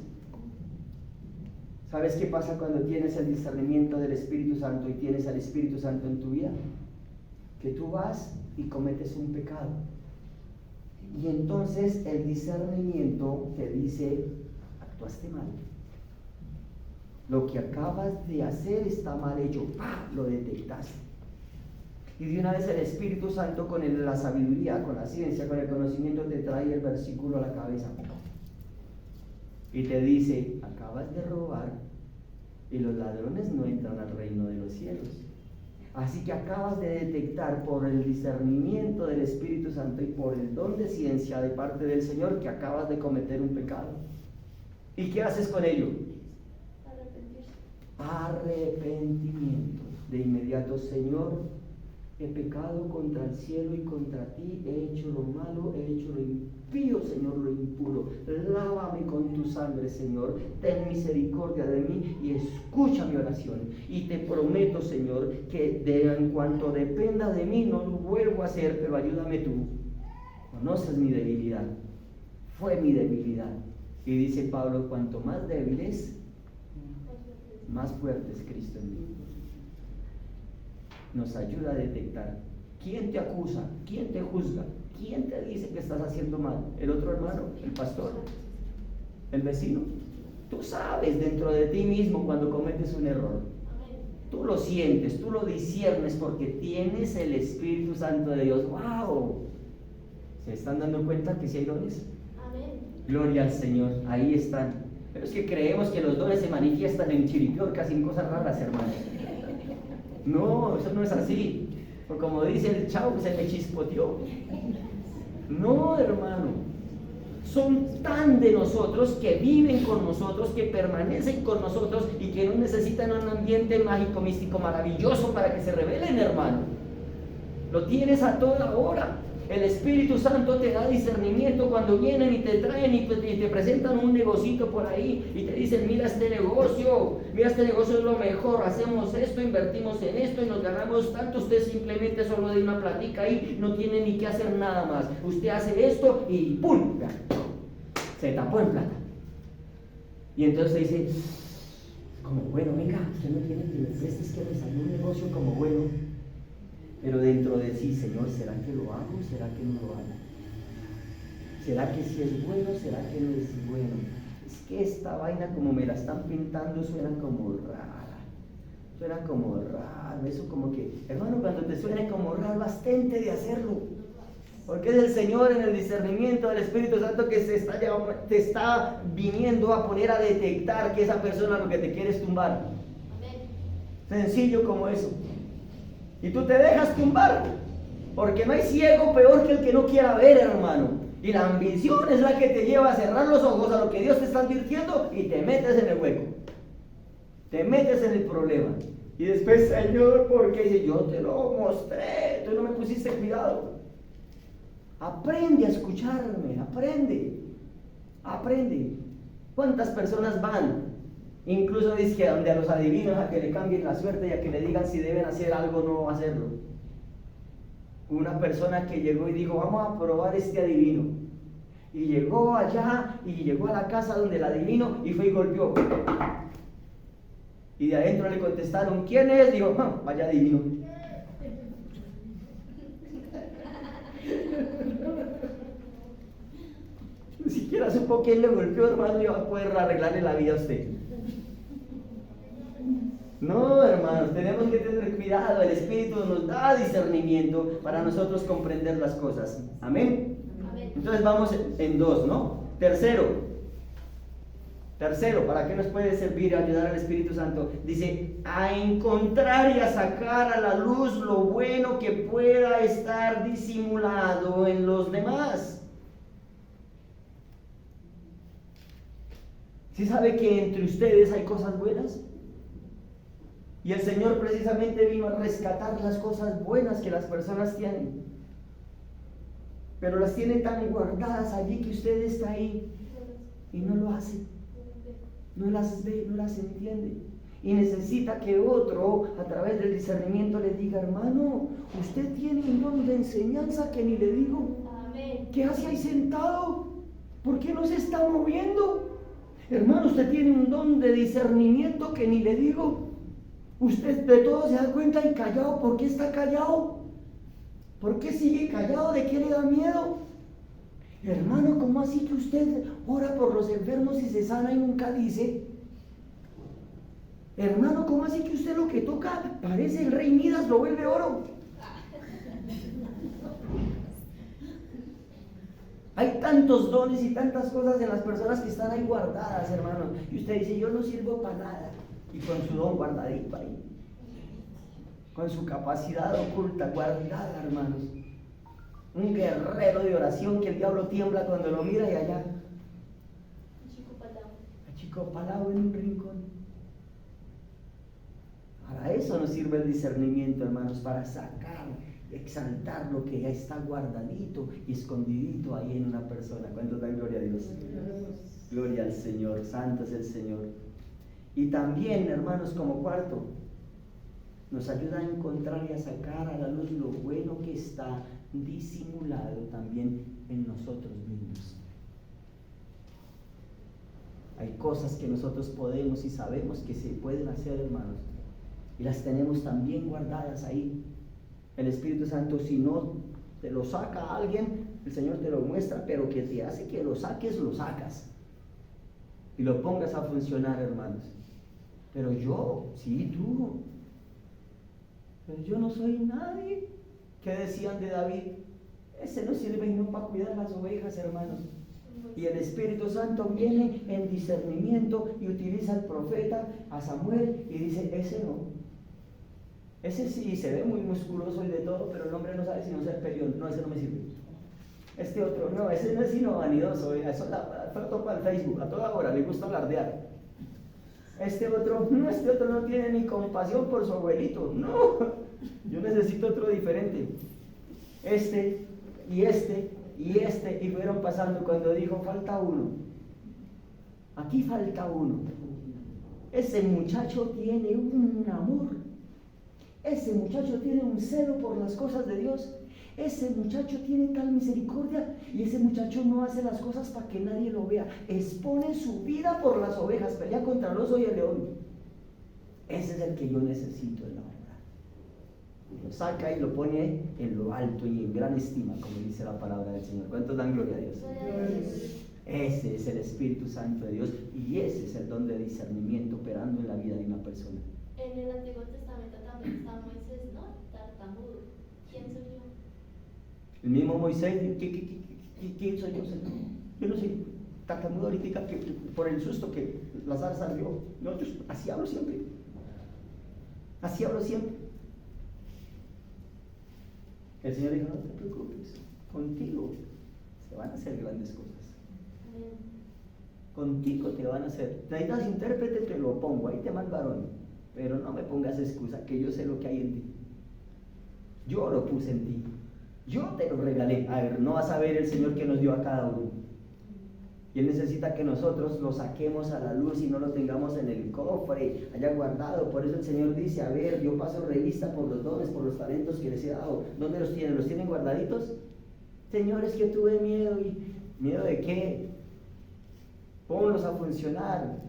¿Sabes qué pasa cuando tienes el discernimiento del Espíritu Santo y tienes al Espíritu Santo en tu vida? Que tú vas y cometes un pecado. Y entonces el discernimiento te dice, actuaste mal. Lo que acabas de hacer está mal hecho. ¡Pah! Lo detectaste. Y de una vez el Espíritu Santo con la sabiduría, con la ciencia, con el conocimiento te trae el versículo a la cabeza. Y te dice, acabas de robar y los ladrones no entran al reino de los cielos. Así que acabas de detectar por el discernimiento del Espíritu Santo y por el don de ciencia de parte del Señor que acabas de cometer un pecado. ¿Y qué haces con ello? Arrepentimiento. De inmediato, Señor, he pecado contra el cielo y contra ti, he hecho lo malo, he hecho lo impío, Señor, lo impuro. Lávame con tu sangre, Señor, ten misericordia de mí y escucha mi oración. Y te prometo, Señor, que en cuanto dependa de mí no lo vuelvo a hacer, pero ayúdame tú. Conoces mi debilidad, fue mi debilidad. Y dice Pablo, cuanto más débiles, más fuerte es Cristo en mí. Nos ayuda a detectar quién te acusa, quién te juzga, quién te dice que estás haciendo mal. El otro hermano, el pastor, el vecino. Tú sabes dentro de ti mismo cuando cometes un error. Tú lo sientes, tú lo disciernes porque tienes el Espíritu Santo de Dios. ¡Wow! ¿Se están dando cuenta que sí hay dones? Amén. Gloria al Señor, ahí están. Pero es que creemos que los dones se manifiestan en chiripiorcas, en cosas raras, hermanos. No, eso no es así. Porque como dice el chavo, se me chispoteó. No, hermano. Son tan de nosotros, que viven con nosotros, que permanecen con nosotros y que no necesitan un ambiente mágico, místico, maravilloso para que se revelen, hermano. Lo tienes a toda hora. El Espíritu Santo te da discernimiento cuando vienen y te traen y te presentan un negocito por ahí y te dicen, mira este negocio es lo mejor, hacemos esto, invertimos en esto y nos ganamos tanto. Usted simplemente solo de una platica ahí, no tiene ni que hacer nada más. Usted hace esto y ¡pum! Se tapó en plata. Y entonces dice, como bueno, venga, usted no tiene que me prestes, que me salió un negocio como bueno. Pero dentro de sí, Señor, ¿será que lo hago? ¿Será que no lo hago? ¿Será que sí es bueno? ¿Será que no es bueno? Es que esta vaina, como me la están pintando, suena como rara. Suena como raro. Eso como que, hermano, cuando te suene como raro, abstente de hacerlo. Porque es el Señor en el discernimiento del Espíritu Santo que te está viniendo a poner a detectar que esa persona lo que te quiere es tumbar. Sencillo como eso. Y tú te dejas tumbar, porque no hay ciego peor que el que no quiera ver, hermano. Y la ambición es la que te lleva a cerrar los ojos a lo que Dios te está advirtiendo y te metes en el hueco. Te metes en el problema. Y después, Señor, ¿por qué? Dice, yo te lo mostré, tú no me pusiste cuidado. Aprende a escucharme, aprende. ¿Cuántas personas van? Incluso dice que donde a los adivinos a que le cambien la suerte y a que le digan si deben hacer algo o no hacerlo. Una persona que llegó y dijo, vamos a probar este adivino. Y llegó allá y llegó a la casa donde el adivino y fue y golpeó. Y de adentro le contestaron, ¿quién es? Dijo, vaya adivino. siquiera supo quién le golpeó, hermano, y va a poder arreglarle la vida a usted. No, hermanos, tenemos que tener cuidado. El Espíritu nos da discernimiento para nosotros comprender las cosas. Amén. Entonces vamos en 2, ¿no? Tercero, ¿para qué nos puede servir ayudar al Espíritu Santo? Dice, a encontrar y a sacar a la luz lo bueno que pueda estar disimulado en los demás. ¿Sí sabe que entre ustedes hay cosas buenas? Y el Señor precisamente vino a rescatar las cosas buenas que las personas tienen. Pero las tiene tan guardadas allí que usted está ahí y no lo hace. No las ve, no las entiende. Y necesita que otro, a través del discernimiento, le diga, hermano, usted tiene un don de enseñanza que ni le digo. Amén. ¿Qué hace ahí sentado? ¿Por qué no se está moviendo? Hermano, usted tiene un don de discernimiento que ni le digo. Usted de todo se da cuenta y callado. ¿Por qué está callado? ¿Por qué sigue callado? ¿De qué le da miedo? Hermano, ¿cómo así que usted ora por los enfermos y se sana y nunca dice? Hermano, ¿cómo así que usted lo que toca parece el rey Midas, lo vuelve oro? Hay tantos dones y tantas cosas en las personas que están ahí guardadas, hermano. Y usted dice, yo no sirvo para nada. Y con su don guardadito ahí. Con su capacidad oculta guardada, hermanos. Un guerrero de oración que el diablo tiembla cuando lo mira y allá. Achicopalado en un rincón. Para eso nos sirve el discernimiento, hermanos, para sacar, exaltar lo que ya está guardadito y escondidito ahí en una persona. ¿Cuántos dan gloria a Dios? Gloria al Señor, santo es el Señor. Y también, hermanos, como cuarto, nos ayuda a encontrar y a sacar a la luz lo bueno que está disimulado también en nosotros mismos. Hay cosas que nosotros podemos y sabemos que se pueden hacer, hermanos, y las tenemos también guardadas ahí. El Espíritu Santo, si no te lo saca a alguien, el Señor te lo muestra, pero que te hace que lo saques, lo sacas y lo pongas a funcionar, hermanos. Pero yo, sí, tú, pero yo no soy nadie. ¿Qué decían de David? Ese no sirve y no para cuidar las ovejas, hermanos. Y el Espíritu Santo viene en discernimiento y utiliza al profeta, a Samuel, y dice, ese no. Ese sí se ve muy musculoso y de todo, pero el hombre no sabe sino ser peleón. No, ese no me sirve. Este otro, no, ese no es sino vanidoso. Eso es foto para el Facebook, a toda hora, le gusta alardear. Este otro no tiene ni compasión por su abuelito. No, yo necesito otro diferente. Y fueron pasando cuando dijo, falta uno. Aquí falta uno. Ese muchacho tiene un amor. Ese muchacho tiene un celo por las cosas de Dios. Ese muchacho tiene tal misericordia y ese muchacho no hace las cosas para que nadie lo vea. Expone su vida por las ovejas, pelea contra el oso y el león. Ese es el que yo necesito en la obra. Lo saca y lo pone en lo alto y en gran estima, como dice la palabra del Señor. ¿Cuántos dan gloria a Dios? Ese es el Espíritu Santo de Dios y ese es el don de discernimiento operando en la vida de una persona. En el Antiguo Testamento también está Moisés, ¿no? Tartamudo. ¿Quién soy yo? El mismo Moisés, ¿quién soy yo, Señor? Yo no soy tartamudo ahorita que por el susto que la zarza salió. No, yo así hablo siempre. Así hablo siempre. El Señor dijo, no te preocupes, contigo se van a hacer grandes cosas. Amén. Contigo te van a hacer. Necesitas intérprete, te lo pongo, ahí te mandaron. Pero no me pongas excusa, que yo sé lo que hay en ti. Yo lo puse en ti. Yo te lo regalé. A ver, no vas a ver el Señor que nos dio a cada uno. Y Él necesita que nosotros lo saquemos a la luz y no lo tengamos en el cofre, allá guardado. Por eso el Señor dice, a ver, yo paso revista por los dones, por los talentos que les he dado. ¿Dónde los tienen? ¿Los tienen guardaditos? Señor, es que tuve miedo. ¿Y miedo de qué? Ponlos a funcionar.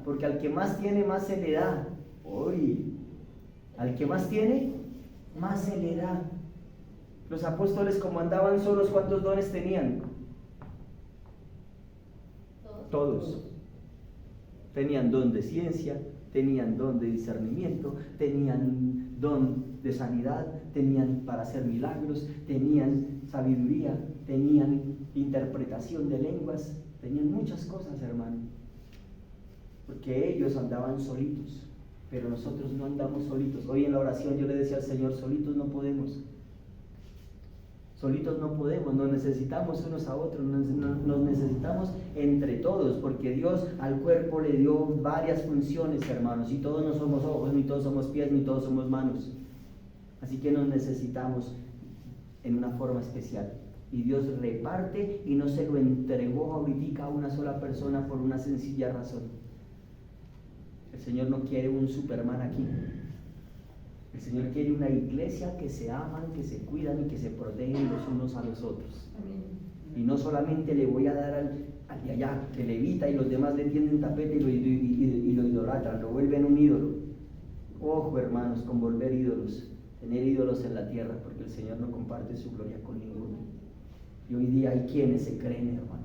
Porque al que más tiene, más se le da. Uy, al que más tiene, más se le da. Los apóstoles, como andaban solos, ¿cuántos dones tenían? Todos. Tenían don de ciencia, tenían don de discernimiento, tenían don de sanidad, tenían para hacer milagros, tenían sabiduría, tenían interpretación de lenguas, tenían muchas cosas, hermano. Porque ellos andaban solitos, pero nosotros no andamos solitos. Hoy en la oración yo le decía al Señor, solitos no podemos. Solitos no podemos, nos necesitamos unos a otros, nos necesitamos entre todos, porque Dios al cuerpo le dio varias funciones, hermanos, y todos no somos ojos, ni todos somos pies, ni todos somos manos. Así que nos necesitamos en una forma especial. Y Dios reparte y no se lo entregó ahorita a una sola persona por una sencilla razón. El Señor no quiere un Superman aquí. El Señor quiere una iglesia que se aman, que se cuidan y que se protegen los unos a los otros. Y no solamente le voy a dar al de allá, que levita y los demás le tienden tapete y lo idolatran, lo vuelven un ídolo. Ojo, hermanos, con volver ídolos, tener ídolos en la tierra, porque el Señor no comparte su gloria con ninguno. Y hoy día hay quienes se creen, hermanos.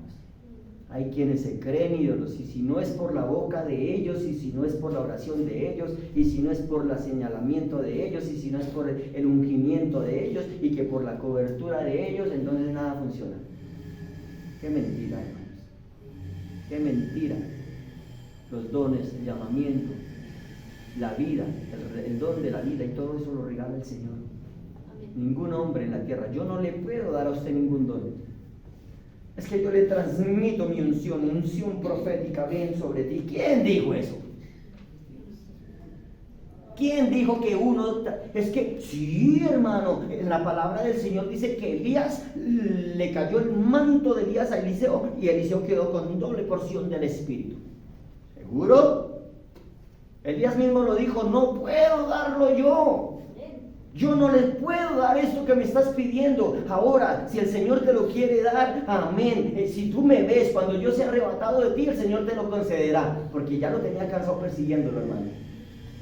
Hay quienes se creen ídolos, y si no es por la boca de ellos, y si no es por la oración de ellos, y si no es por el señalamiento de ellos, y si no es por el ungimiento de ellos, y que por la cobertura de ellos, entonces nada funciona. Qué mentira, hermanos. Qué mentira. Los dones, el llamamiento, la vida, el don de la vida y todo eso lo regala el Señor. Amén. Ningún hombre en la tierra. Yo no le puedo dar a usted ningún don. Es que yo le transmito mi unción profética bien sobre ti. ¿Quién dijo eso? ¿Quién dijo que uno? Es que sí, hermano, en la palabra del Señor dice que Elías le cayó el manto de Elías a Eliseo y Eliseo quedó con doble porción del Espíritu. ¿Seguro? Elías mismo lo dijo, no puedo darlo yo. Yo no les puedo dar esto que me estás pidiendo. Ahora, si el Señor te lo quiere dar, amén. Si tú me ves, cuando yo sea arrebatado de ti, el Señor te lo concederá. Porque ya lo tenía cansado persiguiéndolo, hermano.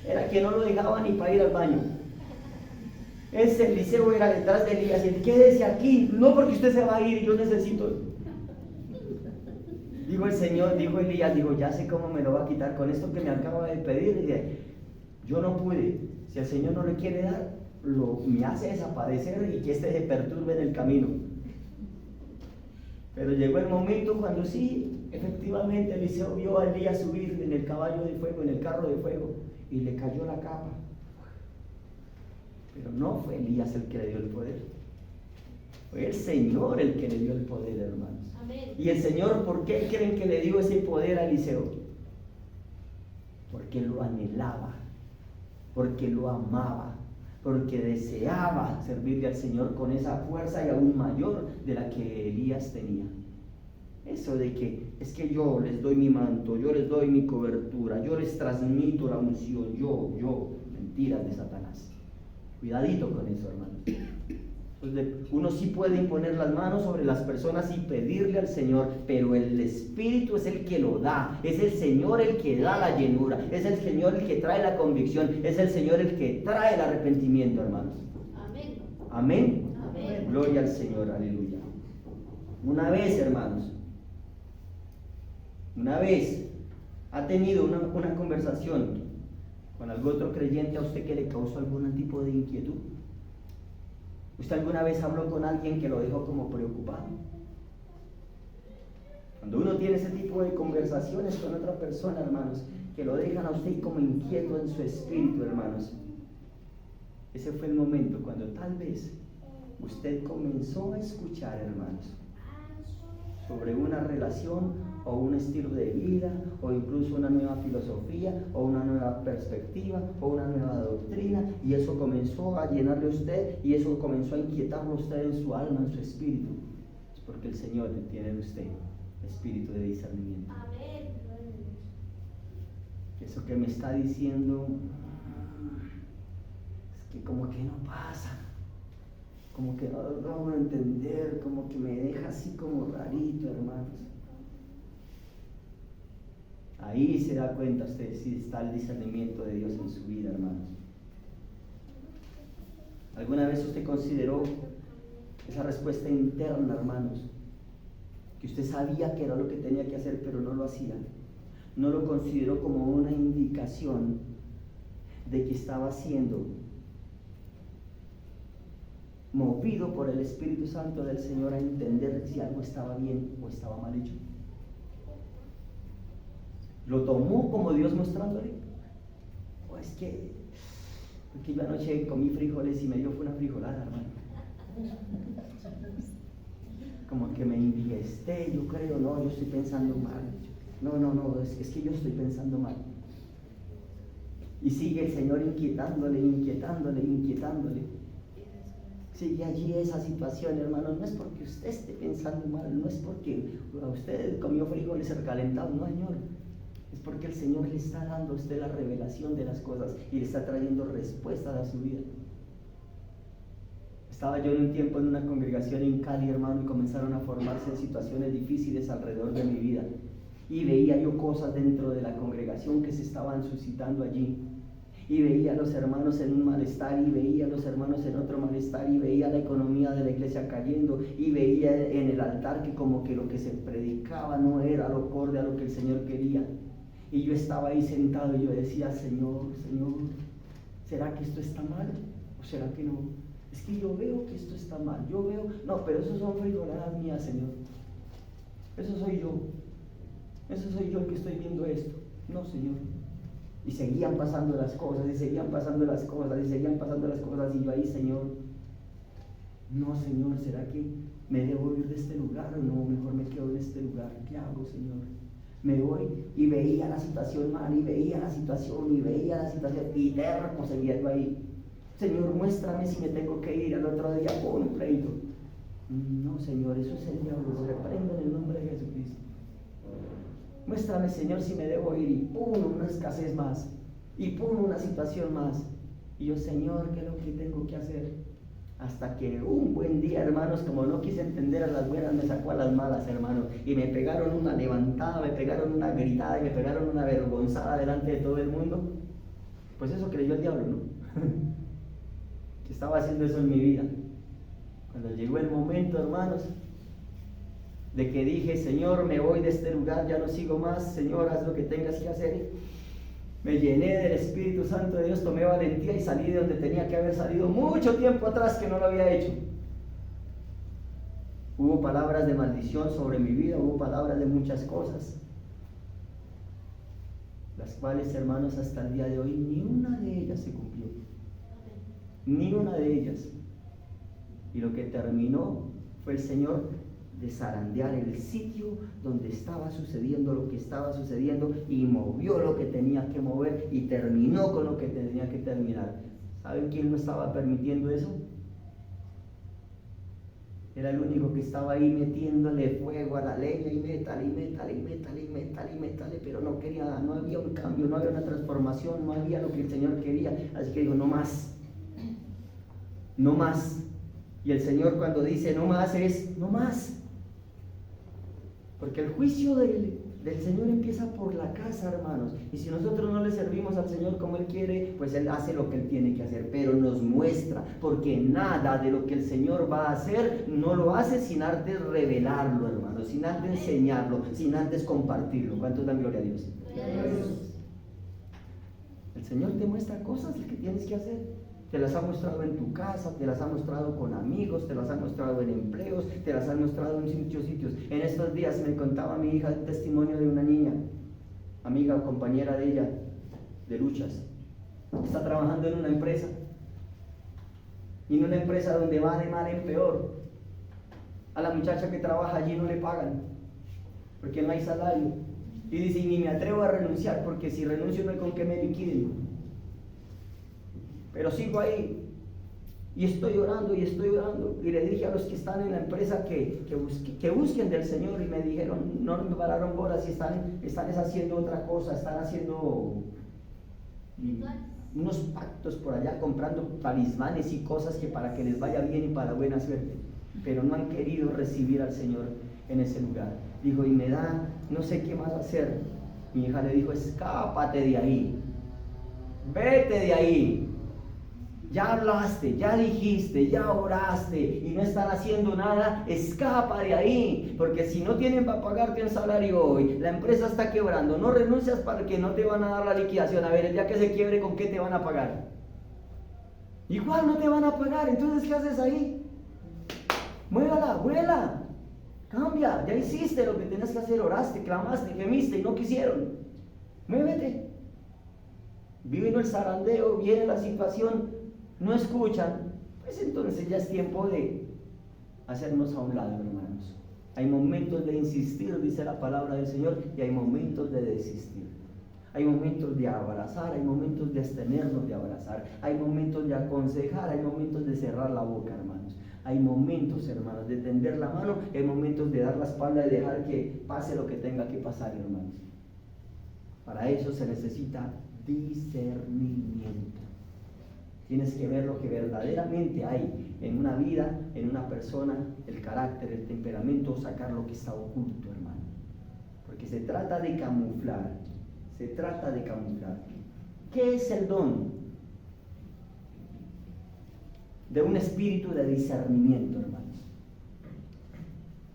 Era que no lo dejaba ni para ir al baño. Ese Eliseo era detrás de Elías. Y él, quédese aquí. No, porque usted se va a ir y yo necesito. Dijo el Señor, dijo Elías, dijo, ya sé cómo me lo va a quitar con esto que me acaba de pedir. Y yo no pude. Si el Señor no le quiere dar, me hace desaparecer y que se perturbe en el camino. Pero llegó el momento cuando sí, efectivamente Eliseo vio a Elías subir en el caballo de fuego, en el carro de fuego, y le cayó la capa. Pero no fue Elías el que le dio el poder, fue el Señor el que le dio el poder, hermanos. Amén. Y el Señor, ¿por qué creen que le dio ese poder a Eliseo? Porque lo anhelaba, porque lo amaba, porque deseaba servirle al Señor con esa fuerza y aún mayor de la que Elías tenía. Eso de que es que yo les doy mi manto, yo les doy mi cobertura, yo les transmito la unción, yo, mentiras de Satanás. Cuidadito con eso, hermano. Entonces, uno sí puede imponer las manos sobre las personas y pedirle al Señor, pero el Espíritu es el que lo da, es el Señor el que da la llenura, es el Señor el que trae la convicción, es el Señor el que trae el arrepentimiento, hermanos. Amén. Amén. Amén. Gloria al Señor, aleluya. Una vez, hermanos, una vez ha tenido una conversación con algún otro creyente a usted que le causó algún tipo de inquietud. ¿Usted alguna vez habló con alguien que lo dejó como preocupado? Cuando uno tiene ese tipo de conversaciones con otra persona, hermanos, que lo dejan a usted como inquieto en su espíritu, hermanos, ese fue el momento cuando tal vez usted comenzó a escuchar, hermanos, sobre una relación o un estilo de vida, o incluso una nueva filosofía, o una nueva perspectiva, o una nueva doctrina, y eso comenzó a llenarle a usted, y eso comenzó a inquietarlo a usted en su alma, en su espíritu. Es porque el Señor tiene en usted espíritu de discernimiento. Amén. Eso que me está diciendo es que como que no pasa, como que no logro entender, como que me deja así como rarito, hermanos. Ahí se da cuenta usted si está el discernimiento de Dios en su vida, hermanos. ¿Alguna vez usted consideró esa respuesta interna, hermanos, que usted sabía que era lo que tenía que hacer, pero no lo hacía. No lo consideró como una indicación de que estaba siendo movido por el Espíritu Santo del Señor a entender si algo estaba bien o estaba mal hecho. Lo tomó como Dios mostrándole. O es que, porque yo anoche comí frijoles y me dio fue una frijolada, hermano. Como que me indigesté, yo creo, no, yo estoy pensando mal. No, es que yo estoy pensando mal. Y sigue el Señor inquietándole. Sigue allí esa situación, hermano. No es porque usted esté pensando mal, no es porque a usted comió frijoles recalentados, no, Señor. Es porque el Señor le está dando a usted la revelación de las cosas y le está trayendo respuestas a su vida. Estaba yo en un tiempo en una congregación en Cali, hermano, y comenzaron a formarse situaciones difíciles alrededor de mi vida. Y veía yo cosas dentro de la congregación que se estaban suscitando allí. Y veía a los hermanos en un malestar, y veía a los hermanos en otro malestar, y veía la economía de la iglesia cayendo, y veía en el altar que como que lo que se predicaba no era lo acorde a lo que el Señor quería. Y yo estaba ahí sentado y yo decía, Señor, ¿será que esto está mal? ¿O será que no? Es que yo veo que esto está mal, no, pero eso son frijoladas mías, Señor. Eso soy yo el que estoy viendo esto. No, Señor. Y seguían pasando las cosas, y yo ahí, Señor, no, Señor, ¿será que me debo ir de este lugar o no? Mejor me quedo en este lugar. ¿Qué hago, Señor? Me voy, y veía la situación mal, y veía la situación, y terco seguía yo ahí. Señor, muéstrame si me tengo que ir. Al otro día, pon un pleito. No, Señor, eso es el diablo, se reprende en el nombre de Jesucristo. Muéstrame, Señor, si me debo ir, y pum, una escasez más, y pum, una situación más. Y yo, Señor, ¿qué es lo que tengo que hacer? Hasta que un buen día, hermanos, como no quise entender a las buenas, me sacó a las malas, hermanos, y me pegaron una levantada, me pegaron una gritada, y me pegaron una vergonzada delante de todo el mundo. Pues eso creyó el diablo, ¿no? Que estaba haciendo eso en mi vida. Cuando llegó el momento, hermanos, de que dije, Señor, me voy de este lugar, ya no sigo más, Señor, haz lo que tengas que hacer. Me llené del Espíritu Santo de Dios, tomé valentía y salí de donde tenía que haber salido mucho tiempo atrás que no lo había hecho. Hubo palabras de maldición sobre mi vida, hubo palabras de muchas cosas, las cuales, hermanos, hasta el día de hoy, ni una de ellas se cumplió. Ni una de ellas. Y lo que terminó fue el Señor de zarandear el sitio donde estaba sucediendo lo que estaba sucediendo, y movió lo que tenía que mover y terminó con lo que tenía que terminar. ¿Saben quién no estaba permitiendo eso? Era el único que estaba ahí metiéndole fuego a la leña, y métale, pero no quería, no había un cambio, no había una transformación, no había lo que el Señor quería. Así que dijo, no más. Y el Señor, cuando dice no más, es no más. Porque el juicio del Señor empieza por la casa, hermanos. Y si nosotros no le servimos al Señor como Él quiere, pues Él hace lo que Él tiene que hacer. Pero nos muestra, porque nada de lo que el Señor va a hacer, no lo hace sin antes revelarlo, hermanos, sin antes enseñarlo, sin antes compartirlo. ¿Cuántos dan gloria a Dios? El Señor te muestra cosas que tienes que hacer. Te las ha mostrado en tu casa, te las ha mostrado con amigos, te las ha mostrado en empleos, te las ha mostrado en muchos sitios. En estos días me contaba mi hija el testimonio de una niña, amiga o compañera de ella, de luchas. Está trabajando en una empresa, y en una empresa donde va de mal en peor. A la muchacha que trabaja allí no le pagan, porque no hay salario. Y dice, ni me atrevo a renunciar, porque si renuncio no hay con qué me liquiden. Pero sigo ahí, y estoy orando, y le dije a los que están en la empresa que busquen del Señor, y me dijeron, no me pararon bolas, y están haciendo otra cosa, están haciendo unos pactos por allá, comprando talismanes y cosas que para que les vaya bien y para buena suerte, pero no han querido recibir al Señor en ese lugar. Dijo, y me da, no sé qué más hacer. Mi hija le dijo, escápate de ahí, vete de ahí. ya hablaste, ya dijiste, ya oraste y no están haciendo nada, escapa de ahí, porque si no tienen para pagarte un salario hoy, la empresa está quebrando, no renuncias porque no te van a dar la liquidación. A ver, el día que se quiebre, ¿con qué te van a pagar? Igual no te van a pagar, entonces ¿qué haces ahí? Muévala, vuela, cambia, ya hiciste lo que tenías que hacer, oraste, clamaste, gemiste y no quisieron. Muévete. Viven el zarandeo, viene la situación, no escuchan, pues entonces ya es tiempo de hacernos a un lado, hermanos. Hay momentos de insistir, dice la palabra del Señor, y hay momentos de desistir. Hay momentos de abrazar, hay momentos de abstenernos de abrazar, hay momentos de aconsejar, hay momentos de cerrar la boca, hermanos. Hay momentos, hermanos, de tender la mano, hay momentos de dar la espalda y dejar que pase lo que tenga que pasar, hermanos. Para eso se necesita discernimiento. Tienes que ver lo que verdaderamente hay en una vida, en una persona, el carácter, el temperamento, sacar lo que está oculto, hermano. Porque se trata de camuflar, se trata de camuflar. ¿Qué es el don? De un espíritu de discernimiento, hermanos.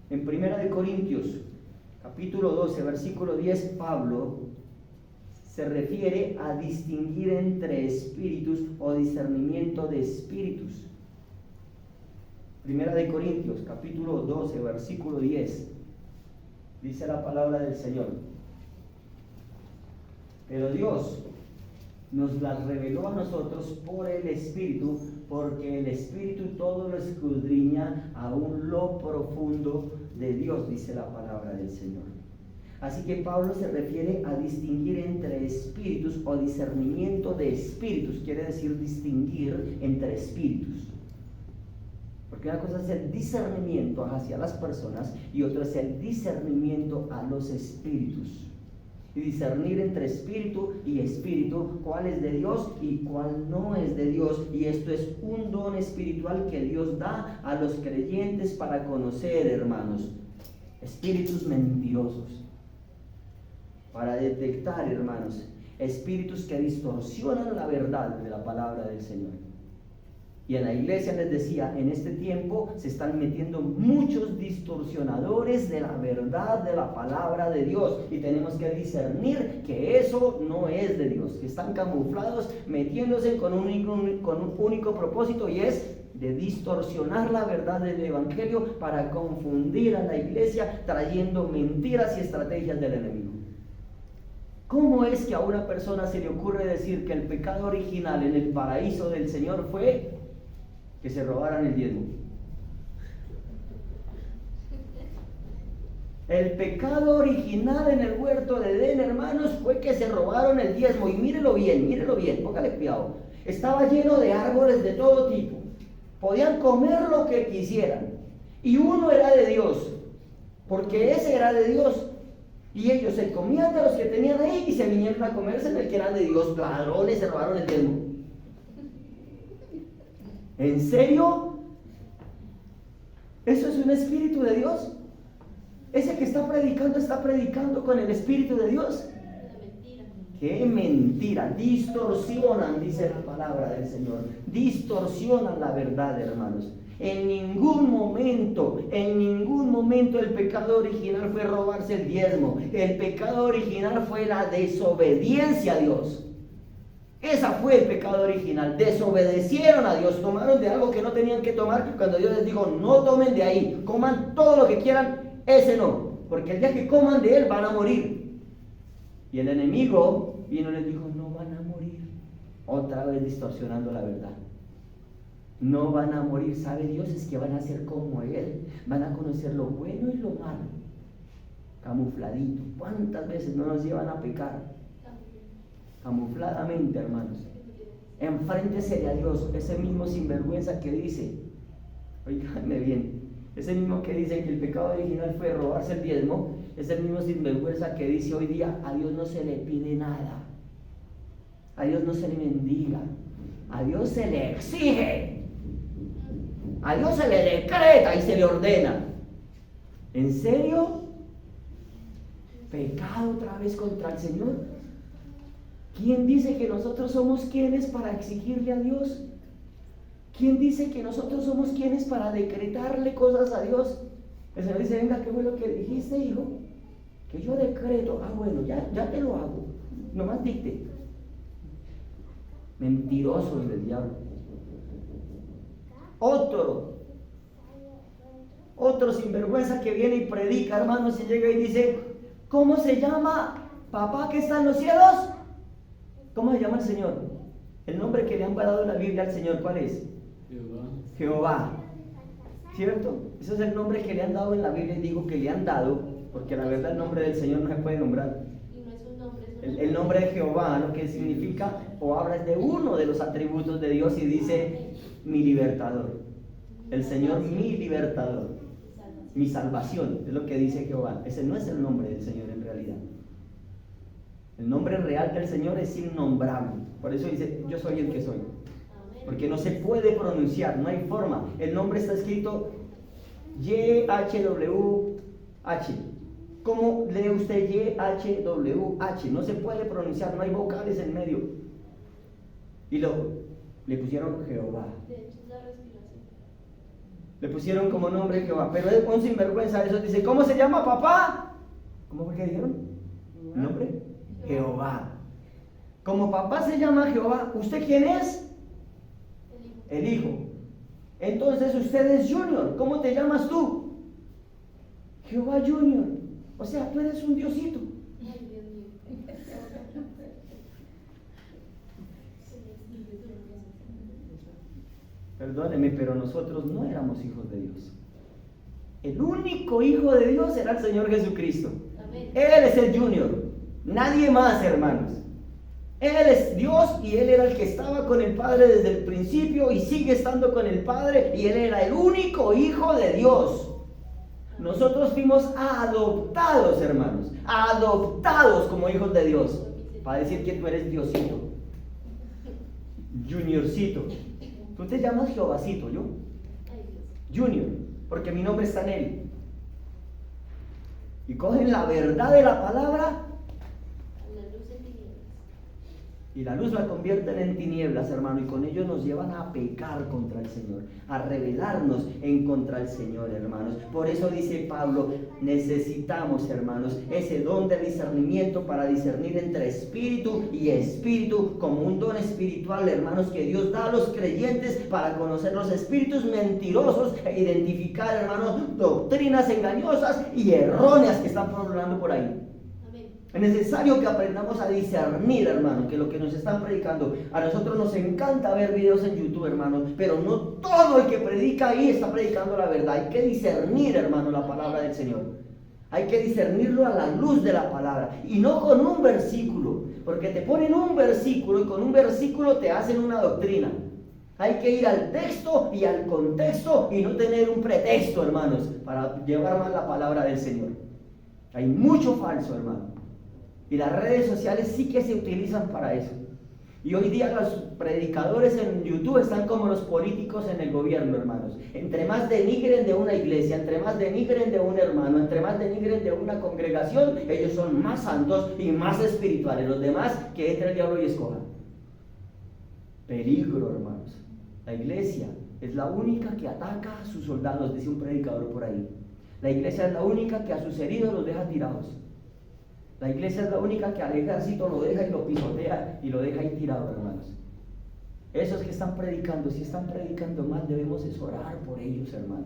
En 1 Corintios, capítulo 12, versículo 10, Pablo se refiere a distinguir entre espíritus o discernimiento de espíritus. 1 Corintios, capítulo 12, versículo 10, dice la palabra del Señor: pero Dios nos las reveló a nosotros por el Espíritu, porque el Espíritu todo lo escudriña aún lo profundo de Dios, dice la palabra del Señor. Así que Pablo se refiere a distinguir entre espíritus o discernimiento de espíritus, quiere decir distinguir entre espíritus. Porque una cosa es el discernimiento hacia las personas y otra es el discernimiento a los espíritus. Y discernir entre espíritu y espíritu, cuál es de Dios y cuál no es de Dios. Y esto es un don espiritual que Dios da a los creyentes para conocer, hermanos, espíritus mentirosos. Para detectar, hermanos, espíritus que distorsionan la verdad de la palabra del Señor. Y en la iglesia les decía, en este tiempo se están metiendo muchos distorsionadores de la verdad de la palabra de Dios. Y tenemos que discernir que eso no es de Dios, que están camuflados, metiéndose con un único propósito, y es de distorsionar la verdad del Evangelio para confundir a la iglesia, trayendo mentiras y estrategias del enemigo. ¿Cómo es que a una persona se le ocurre decir que el pecado original en el paraíso del Señor fue que se robaran el diezmo? El pecado original en el huerto de Edén, hermanos, fue que se robaron el diezmo. Y mírelo bien, póngale cuidado. Estaba lleno de árboles de todo tipo. Podían comer lo que quisieran. Y uno era de Dios, porque ese era de Dios. Y ellos se comían de los que tenían ahí y se vinieron a comerse en el que eran de Dios. Ladrones, se robaron el diezmo. ¿En serio? ¿Eso es un espíritu de Dios? Ese que está predicando con el espíritu de Dios. ¡Qué mentira! Distorsionan, dice la palabra del Señor. Distorsionan la verdad, hermanos. En ningún momento el pecado original fue robarse el diezmo. El pecado original fue la desobediencia a Dios. Esa fue el pecado original. Desobedecieron a Dios, tomaron de algo que no tenían que tomar. Cuando Dios les dijo, no tomen de ahí, coman todo lo que quieran, ese no, porque el día que coman de él van a morir. Y el enemigo vino y les dijo, no van a morir. Otra vez distorsionando la verdad. No van a morir, sabe Dios, es que van a ser como Él, van a conocer lo bueno y lo malo, camufladito. ¿Cuántas veces no nos llevan a pecar? Camufladamente, hermanos. Enfréntesele a Dios, ese mismo sinvergüenza que dice, oíganme bien, ese mismo que dice que el pecado original fue robarse el diezmo, es el mismo sinvergüenza que dice hoy día, a Dios no se le pide nada, a Dios no se le mendiga, a Dios se le exige. A Dios se le decreta y se le ordena. ¿En serio? ¿Pecado otra vez contra el Señor? ¿Quién dice que nosotros somos quienes para exigirle a Dios? ¿Quién dice que nosotros somos quienes para decretarle cosas a Dios? El Señor dice, venga, ¿qué fue lo que dijiste, hijo? Que yo decreto. Ah, bueno, ya te lo hago. Nomás dicte. Mentirosos del diablo. Otro sinvergüenza que viene y predica, hermanos, y llega y dice, ¿cómo se llama papá que está en los cielos? ¿Cómo se llama el Señor? El nombre que le han dado en la Biblia al Señor, ¿cuál es? Jehová. ¿Cierto? Ese es el nombre que le han dado en la Biblia, y digo que le han dado, porque la verdad el nombre del Señor no se puede nombrar. Y no es un nombre, El nombre de Jehová, lo que significa o habla de uno de los atributos de Dios y dice, mi libertador. El Señor, mi libertador. Mi salvación, es lo que dice Jehová. Ese no es el nombre del Señor en realidad. El nombre real del Señor es innombrable. Por eso dice, yo soy el que soy. Porque no se puede pronunciar, no hay forma. El nombre está escrito YHWH. ¿Cómo lee usted YHWH? No se puede pronunciar, no hay vocales en medio. Y le pusieron Jehová. De hecho, es la respiración. Le pusieron como nombre Jehová. Pero es un sinvergüenza. Eso dice, ¿cómo se llama papá? ¿Cómo fue que dijeron? ¿El nombre? Jehová. Como papá se llama Jehová, ¿usted quién es? El hijo. Entonces usted es Junior. ¿Cómo te llamas tú? Jehová Junior. O sea, tú eres un diosito. Ay, Dios mío. Perdóneme, pero nosotros no éramos hijos de Dios. El único hijo de Dios era el Señor Jesucristo. Amén. Él es el Junior. Nadie más, hermanos. Él es Dios y Él era el que estaba con el Padre desde el principio y sigue estando con el Padre, y Él era el único hijo de Dios. Nosotros fuimos adoptados, hermanos, adoptados como hijos de Dios, para decir que tú eres Diosito, Juniorcito. Tú te llamas Jehovacito, ¿yo? Ay, Dios. Junior, porque mi nombre está en Él. Y cogen la verdad de la palabra A la luz en tinieblas. y la luz la convierten en tinieblas, hermano, y con ello nos llevan a pecar contra el Señor, a rebelarnos en contra del Señor, hermanos. Por eso dice Pablo, necesitamos, hermanos, ese don de discernimiento para discernir entre espíritu y espíritu, como un don espiritual, hermanos, que Dios da a los creyentes para conocer los espíritus mentirosos e identificar, hermanos, doctrinas engañosas y erróneas que están pululando por ahí. Es necesario que aprendamos a discernir, hermano, que lo que nos están predicando, a nosotros nos encanta ver videos en YouTube, hermano, pero no todo el que predica ahí está predicando la verdad. Hay que discernir, hermano, la palabra del Señor. Hay que discernirlo a la luz de la palabra y no con un versículo, porque te ponen un versículo y con un versículo te hacen una doctrina. Hay que ir al texto y al contexto y no tener un pretexto, hermanos, para llevar mal la palabra del Señor. Hay mucho falso, hermano. Y las redes sociales sí que se utilizan para eso. Y hoy día los predicadores en YouTube están como los políticos en el gobierno, hermanos. Entre más denigren de una iglesia, entre más denigren de un hermano, entre más denigren de una congregación, ellos son más santos y más espirituales. Los demás, que entre el diablo y escoja. Peligro, hermanos. La iglesia es la única que ataca a sus soldados, dice un predicador por ahí. La iglesia es la única que a sus heridos los deja tirados. La iglesia es la única que al ejército lo deja y lo pisotea y lo deja ahí tirado, hermanos. Esos que están predicando, si están predicando mal, debemos es orar por ellos, hermano.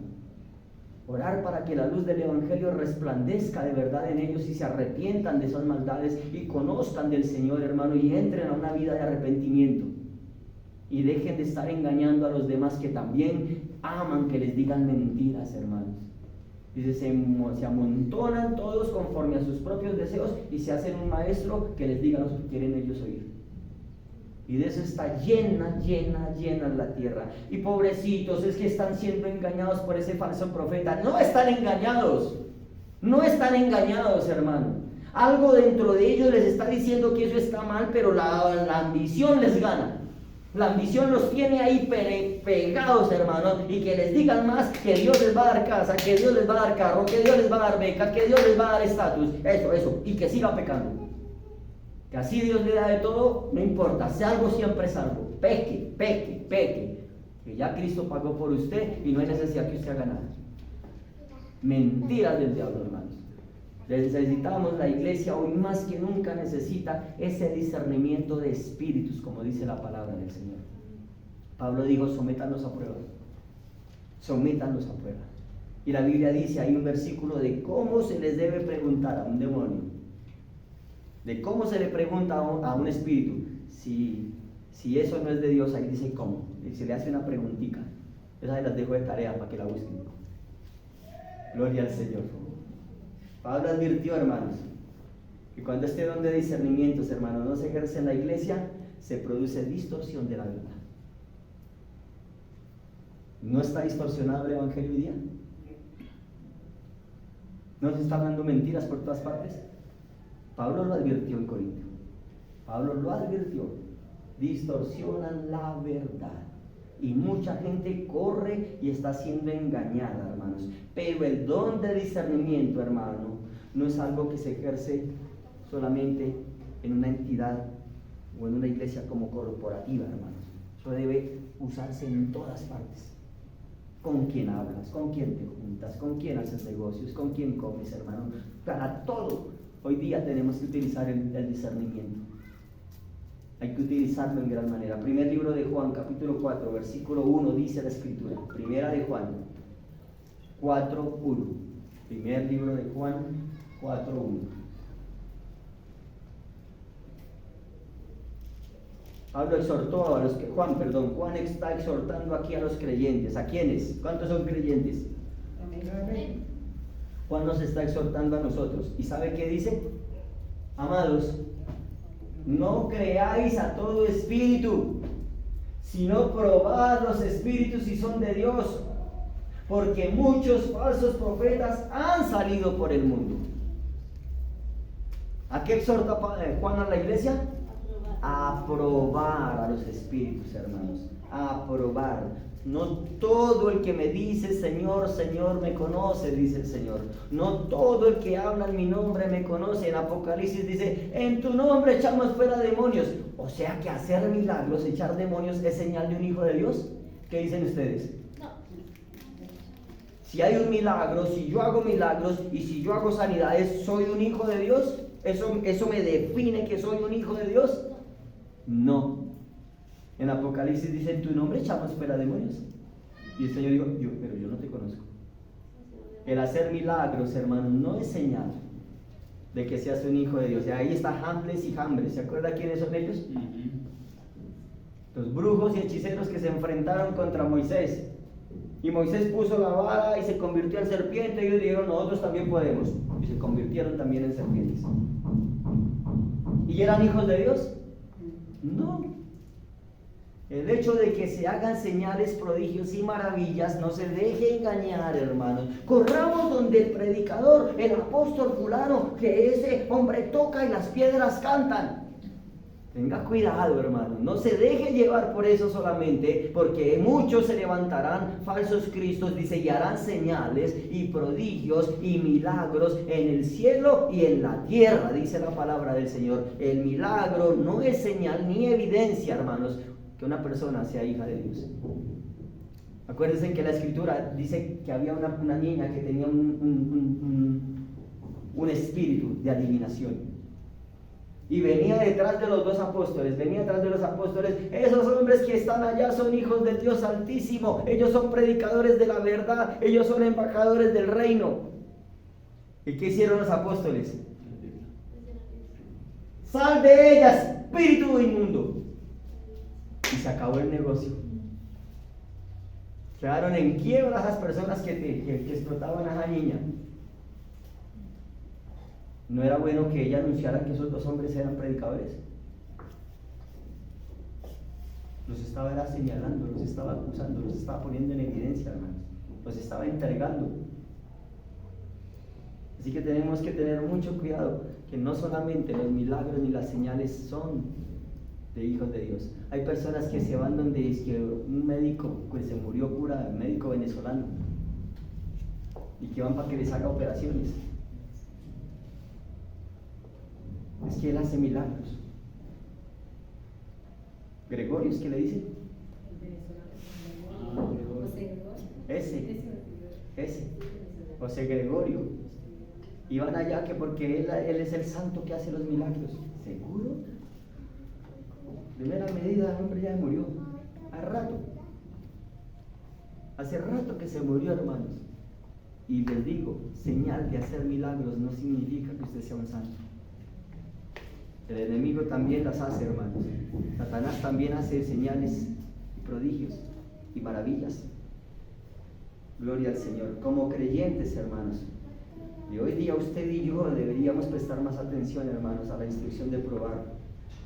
Orar para que la luz del evangelio resplandezca de verdad en ellos y se arrepientan de esas maldades y conozcan del Señor, hermano, y entren a una vida de arrepentimiento. Y dejen de estar engañando a los demás que también aman que les digan mentiras, hermanos. Dice, se amontonan todos conforme a sus propios deseos y se hacen un maestro que les diga lo que quieren ellos oír. Y de eso está llena la tierra. Y pobrecitos, es que están siendo engañados por ese falso profeta. No están engañados, hermano. Algo dentro de ellos les está diciendo que eso está mal, pero la ambición les gana. La ambición los tiene ahí pegados, hermanos, y que les digan más que Dios les va a dar casa, que Dios les va a dar carro, que Dios les va a dar beca, que Dios les va a dar estatus, eso, y que siga pecando. Que así Dios le da de todo, no importa, salvo siempre salvo, peque, Que ya Cristo pagó por usted y no hay necesidad que usted haga nada. Mentiras del diablo, hermanos. Necesitamos, la iglesia hoy más que nunca necesita ese discernimiento de espíritus, como dice la palabra del Señor. Pablo dijo, sométanlos a prueba. Sométanlos a prueba. Y la Biblia dice, hay un versículo de cómo se les debe preguntar a un demonio. De cómo se le pregunta a un espíritu. Si eso no es de Dios, ahí dice cómo. Y se le hace una preguntita. Esa las dejo de tarea para que la busquen. Gloria al Señor. Pablo advirtió, hermanos, que cuando este don de discernimientos, hermanos, no se ejerce en la iglesia, se produce distorsión de la verdad. ¿No está distorsionado el evangelio hoy día? ¿No se está hablando mentiras por todas partes? Pablo lo advirtió en Corinto. Pablo lo advirtió. Distorsionan la verdad. Y mucha gente corre y está siendo engañada, hermanos. Pero el don de discernimiento, hermano, no es algo que se ejerce solamente en una entidad o en una iglesia como corporativa, hermanos. Eso debe usarse en todas partes. Con quién hablas, con quién te juntas, con quién haces negocios, con quién comes, hermano. Para todo, hoy día tenemos que utilizar el discernimiento. Hay que utilizarlo en gran manera. Primer libro de Juan, capítulo 4, versículo 1, dice la Escritura. Primera de Juan, 4:1. Primer libro de Juan, 4:1. Pablo exhortó a los que, Juan está exhortando aquí a los creyentes. ¿A quiénes? ¿Cuántos son creyentes? Amén. Juan nos está exhortando a nosotros. ¿Y sabe qué dice? Amados, no creáis a todo espíritu, sino probad los espíritus si son de Dios, porque muchos falsos profetas han salido por el mundo. ¿A qué exhorta Juan a la iglesia? A probar a los espíritus, hermanos. A probar. No todo el que me dice Señor, Señor me conoce, dice el Señor. No todo el que habla en mi nombre me conoce. En Apocalipsis dice, en tu nombre echamos fuera demonios. O sea que hacer milagros, echar demonios, es señal de un hijo de Dios. ¿Qué dicen ustedes? No. Si hay un milagro, si yo hago milagros y si yo hago sanidades, ¿soy un hijo de Dios? ¿Eso me define que soy un hijo de Dios? No. En Apocalipsis dice, en tu nombre echamos fuera demonios. Y el Señor dijo, pero yo no te conozco. El hacer milagros, hermanos, no es señal de que seas un hijo de Dios. Y ahí está Jambres y Jambres. ¿Se acuerda quiénes son ellos? Los brujos y hechiceros que se enfrentaron contra Moisés. Y Moisés puso la vara y se convirtió en serpiente. Y ellos dijeron, nosotros también podemos. Y se convirtieron también en serpientes. ¿Y eran hijos de Dios? No. El hecho de que se hagan señales, prodigios y maravillas, no se deje engañar, hermanos. Corramos donde el predicador, el apóstol fulano, que ese hombre toca y las piedras cantan. Tenga cuidado, hermanos. No se deje llevar por eso solamente, porque muchos se levantarán falsos cristos, dice, y harán señales y prodigios y milagros en el cielo y en la tierra, dice la palabra del Señor. El milagro no es señal ni evidencia, hermanos, que una persona sea hija de Dios. Acuérdense que la Escritura dice que había una niña que tenía un espíritu de adivinación. Y venía detrás de los apóstoles. Esos hombres que están allá son hijos del Dios Altísimo. Ellos son predicadores de la verdad. Ellos son embajadores del reino. ¿Y qué hicieron los apóstoles? Sal de ellas, espíritu inmundo. Y se acabó el negocio. Quedaron en quiebra esas personas que explotaban a esa niña. ¿No era bueno que ella anunciara que esos dos hombres eran predicadores? Los estaba señalando, los estaba acusando, los estaba poniendo en evidencia, hermanos. Los estaba entregando. Así que tenemos que tener mucho cuidado, que no solamente los milagros ni las señales son de hijos de Dios. Hay personas que se van donde es que un médico que se murió cura, un médico venezolano, y que van para que les haga operaciones. Es que él hace milagros. Gregorio, ¿es que le dice? Ese, José Gregorio. Y van allá que porque él es el santo que hace los milagros. ¿Seguro? Primera medida, el hombre ya murió. Hace rato que se murió, hermanos. Y les digo, señal de hacer milagros no significa que usted sea un santo. El enemigo también las hace, hermanos. Satanás también hace señales y prodigios y maravillas. Gloria al Señor. Como creyentes, hermanos, y hoy día usted y yo deberíamos prestar más atención, hermanos, a la instrucción de probar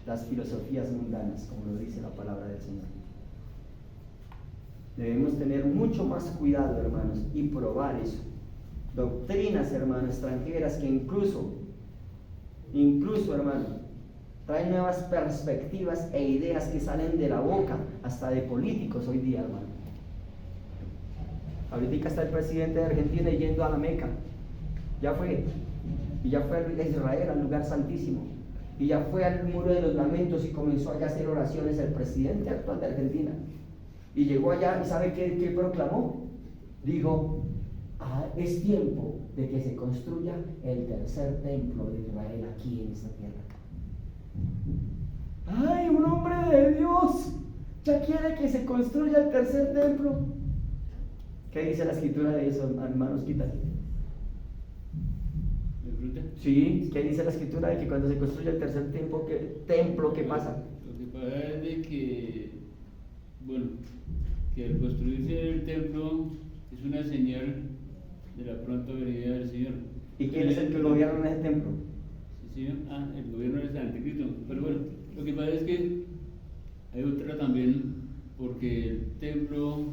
las filosofías mundanas, como lo dice la palabra del Señor. Debemos tener mucho más cuidado, hermanos, y probar eso. Doctrinas, hermanos, extranjeras que incluso, hermanos, traen nuevas perspectivas e ideas que salen de la boca hasta de políticos hoy día, hermano. Ahorita está el presidente de Argentina yendo a la Meca. Ya fue a Israel, al lugar santísimo. Y ya fue al muro de los lamentos y comenzó allá a hacer oraciones el presidente actual de Argentina. Y llegó allá y ¿sabe qué proclamó? Dijo, es tiempo de que se construya el tercer templo de Israel aquí en esta tierra. ¡Ay, un hombre de Dios! ¿Ya quiere que se construya el tercer templo? ¿Qué dice la escritura de eso, hermanos? Quítate. Sí, ¿qué dice la escritura de que cuando se construya el tercer templo, ¿qué pasa? Lo que pasa es de que, que al construirse el templo es una señal de la pronta venida del Señor. ¿Y quién es el que gobierna en ese templo? Sí, señor. El gobierno es el anticristo. Pero bueno, lo que pasa es que hay otra también, porque el templo,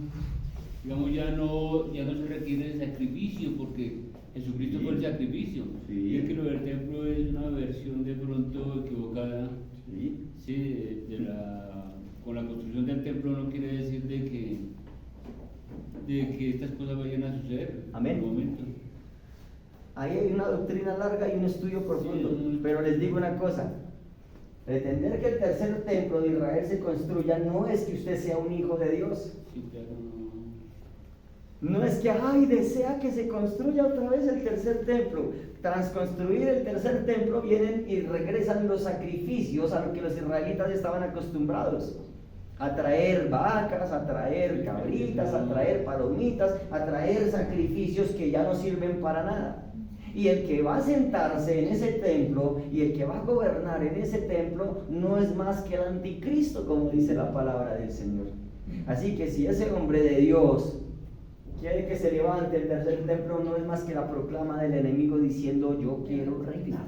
digamos, ya no se requiere de sacrificio, porque Jesucristo fue el sacrificio. Sí. Y el que lo del templo es una versión de pronto equivocada. Sí, con la construcción del templo no quiere decir de que estas cosas vayan a suceder. Amén. En un momento. Ahí hay una doctrina larga y un estudio profundo, pero les digo una cosa: pretender que el tercer templo de Israel se construya no es que usted sea un hijo de Dios. Sí, claro. No es que, desea que se construya otra vez el tercer templo. Tras construir el tercer templo vienen y regresan los sacrificios a lo que los israelitas estaban acostumbrados. A traer vacas, a traer cabritas, a traer palomitas, a traer sacrificios que ya no sirven para nada. Y el que va a sentarse en ese templo y el que va a gobernar en ese templo no es más que el anticristo, como dice la palabra del Señor. Así que si ese hombre de Dios quiere que se levante el tercer templo, no es más que la proclama del enemigo diciendo: yo quiero reinar,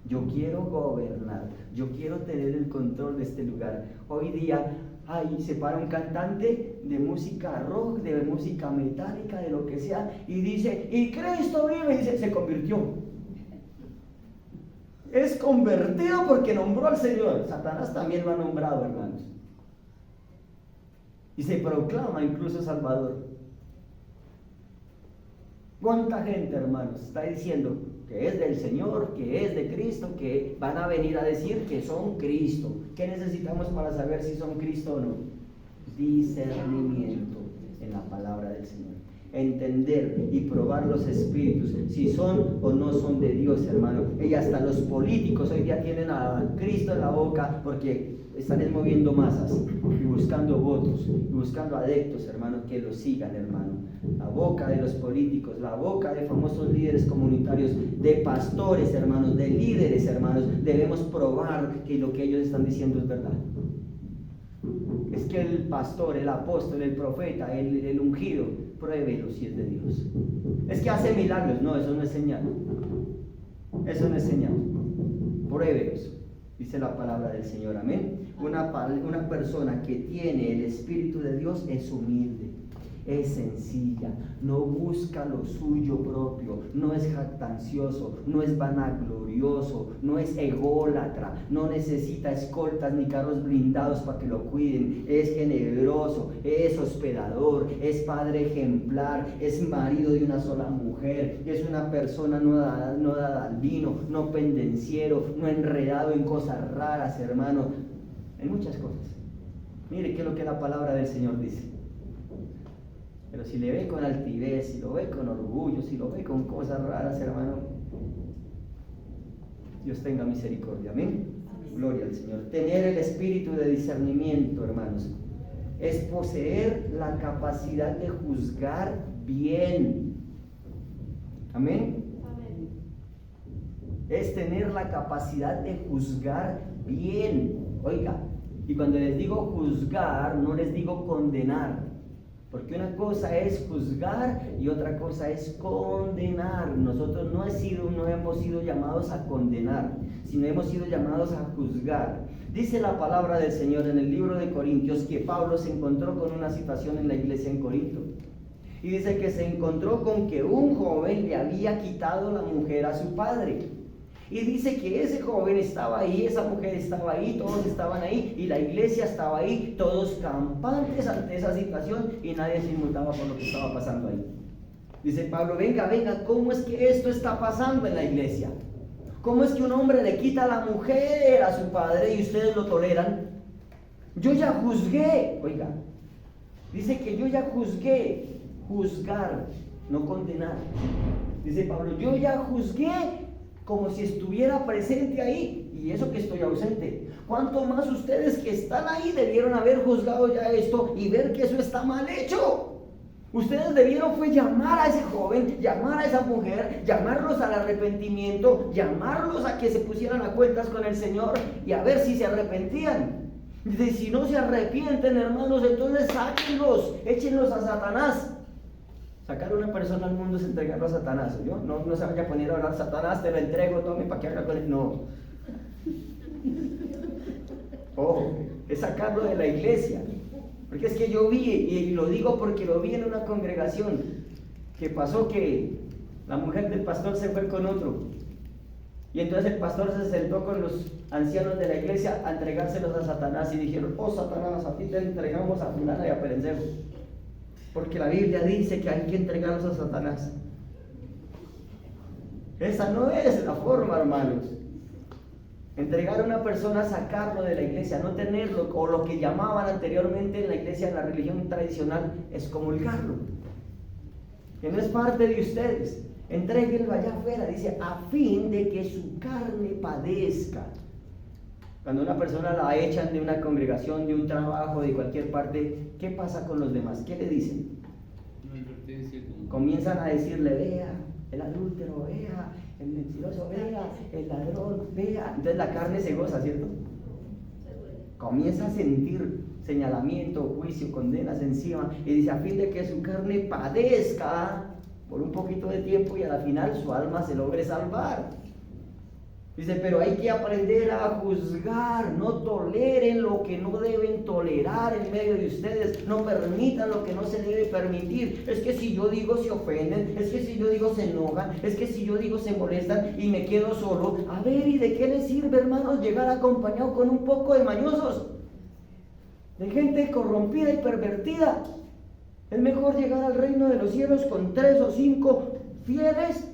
yo quiero gobernar, yo quiero tener el control de este lugar. Hoy día se para un cantante de música rock, de música metálica, de lo que sea, y dice: y Cristo vive, y dice, se convirtió. Es convertido porque nombró al Señor. Satanás también lo ha nombrado, hermanos. Y se proclama incluso Salvador. ¿Cuánta gente, hermanos, está diciendo que es del Señor, que es de Cristo, que van a venir a decir que son Cristo? ¿Qué necesitamos para saber si son Cristo o no? Discernimiento en la palabra del Señor. Entender y probar los espíritus, si son o no son de Dios, hermano. Y hasta los políticos hoy día tienen a Cristo en la boca porque están moviendo masas y buscando votos y buscando adeptos, hermano, que los sigan, hermano. La boca de los políticos, la boca de famosos líderes comunitarios, de pastores, hermanos, de líderes, hermanos, debemos probar que lo que ellos están diciendo es verdad. Es que el pastor, el apóstol, el profeta, el ungido, pruébelo si es de Dios. Es que hace milagros. No, eso no es señal. Eso no es señal. Pruébelos, dice la palabra del Señor. Amén. Una persona que tiene el Espíritu de Dios es humilde, es sencilla, no busca lo suyo propio, no es jactancioso, no es vanaglorioso, no es ególatra, no necesita escoltas ni carros blindados para que lo cuiden, es generoso, es hospedador, es padre ejemplar, es marido de una sola mujer, es una persona no dada al vino, no pendenciero, no enredado en cosas raras, hermano, en muchas cosas. Mire qué es lo que la palabra del Señor dice. Pero si le ve con altivez, si lo ve con orgullo, si lo ve con cosas raras, hermano, Dios tenga misericordia. Amén. Gloria al Señor. Tener el espíritu de discernimiento, hermanos, es poseer la capacidad de juzgar bien. Amén. Amén. Es tener la capacidad de juzgar bien. Oiga, y cuando les digo juzgar, no les digo condenar. Porque una cosa es juzgar y otra cosa es condenar. Nosotros no hemos sido llamados a condenar, sino hemos sido llamados a juzgar. Dice la palabra del Señor en el libro de Corintios que Pablo se encontró con una situación en la iglesia en Corinto. Y dice que se encontró con que un joven le había quitado la mujer a su padre. Y dice que ese joven estaba ahí, esa mujer estaba ahí, todos estaban ahí y la iglesia estaba ahí, todos campantes ante esa situación y nadie se inmutaba por lo que estaba pasando ahí. Dice Pablo, venga, ¿cómo es que esto está pasando en la iglesia? ¿Cómo es que un hombre le quita a la mujer a su padre y ustedes lo toleran? Yo ya juzgué, oiga, dice que yo ya juzgué, juzgar, no condenar. Dice Pablo, yo ya juzgué como si estuviera presente ahí, y eso que estoy ausente. ¿Cuánto más ustedes que están ahí debieron haber juzgado ya esto y ver que eso está mal hecho? Ustedes debieron fue llamar a ese joven, llamar a esa mujer, llamarlos al arrepentimiento, llamarlos a que se pusieran a cuentas con el Señor y a ver si se arrepentían. Dice, si no se arrepienten, hermanos, entonces sáquenlos, échenlos a Satanás. Sacar a una persona al mundo es entregarlo a Satanás, ¿yo? No se vaya a poner a orar, Satanás, te lo entrego, tome para que haga con él. No. Ojo, es sacarlo de la iglesia. Porque es que yo vi, y lo digo porque lo vi en una congregación, que pasó que la mujer del pastor se fue con otro. Y entonces el pastor se sentó con los ancianos de la iglesia a entregárselos a Satanás y dijeron, oh Satanás, a ti te entregamos a fulana y a perencejo. Porque la Biblia dice que hay que entregarlos a Satanás. Esa no es la forma, hermanos. Entregar a una persona, sacarlo de la iglesia, no tenerlo, o lo que llamaban anteriormente en la iglesia, en la religión tradicional, excomulgarlo. Que no es parte de ustedes. Entréguenlo allá afuera, dice, a fin de que su carne padezca. Cuando una persona la echan de una congregación, de un trabajo, de cualquier parte, ¿qué pasa con los demás? ¿Qué le dicen? Comienzan a decirle, vea, el adúltero, vea, el mentiroso, vea, el ladrón, vea. Entonces la carne se goza, ¿cierto? Comienza a sentir señalamiento, juicio, condenas encima y dice, a fin de que su carne padezca por un poquito de tiempo y a la final su alma se logre salvar. Dice, pero hay que aprender a juzgar, no toleren lo que no deben tolerar en medio de ustedes, no permitan lo que no se debe permitir. Es que si yo digo se ofenden, es que si yo digo se enojan, es que si yo digo se molestan y me quedo solo. A ver, ¿y de qué les sirve, hermanos, llegar acompañado con un poco de mañosos? De gente corrompida y pervertida. Es mejor llegar al reino de los cielos con 3 o 5 fieles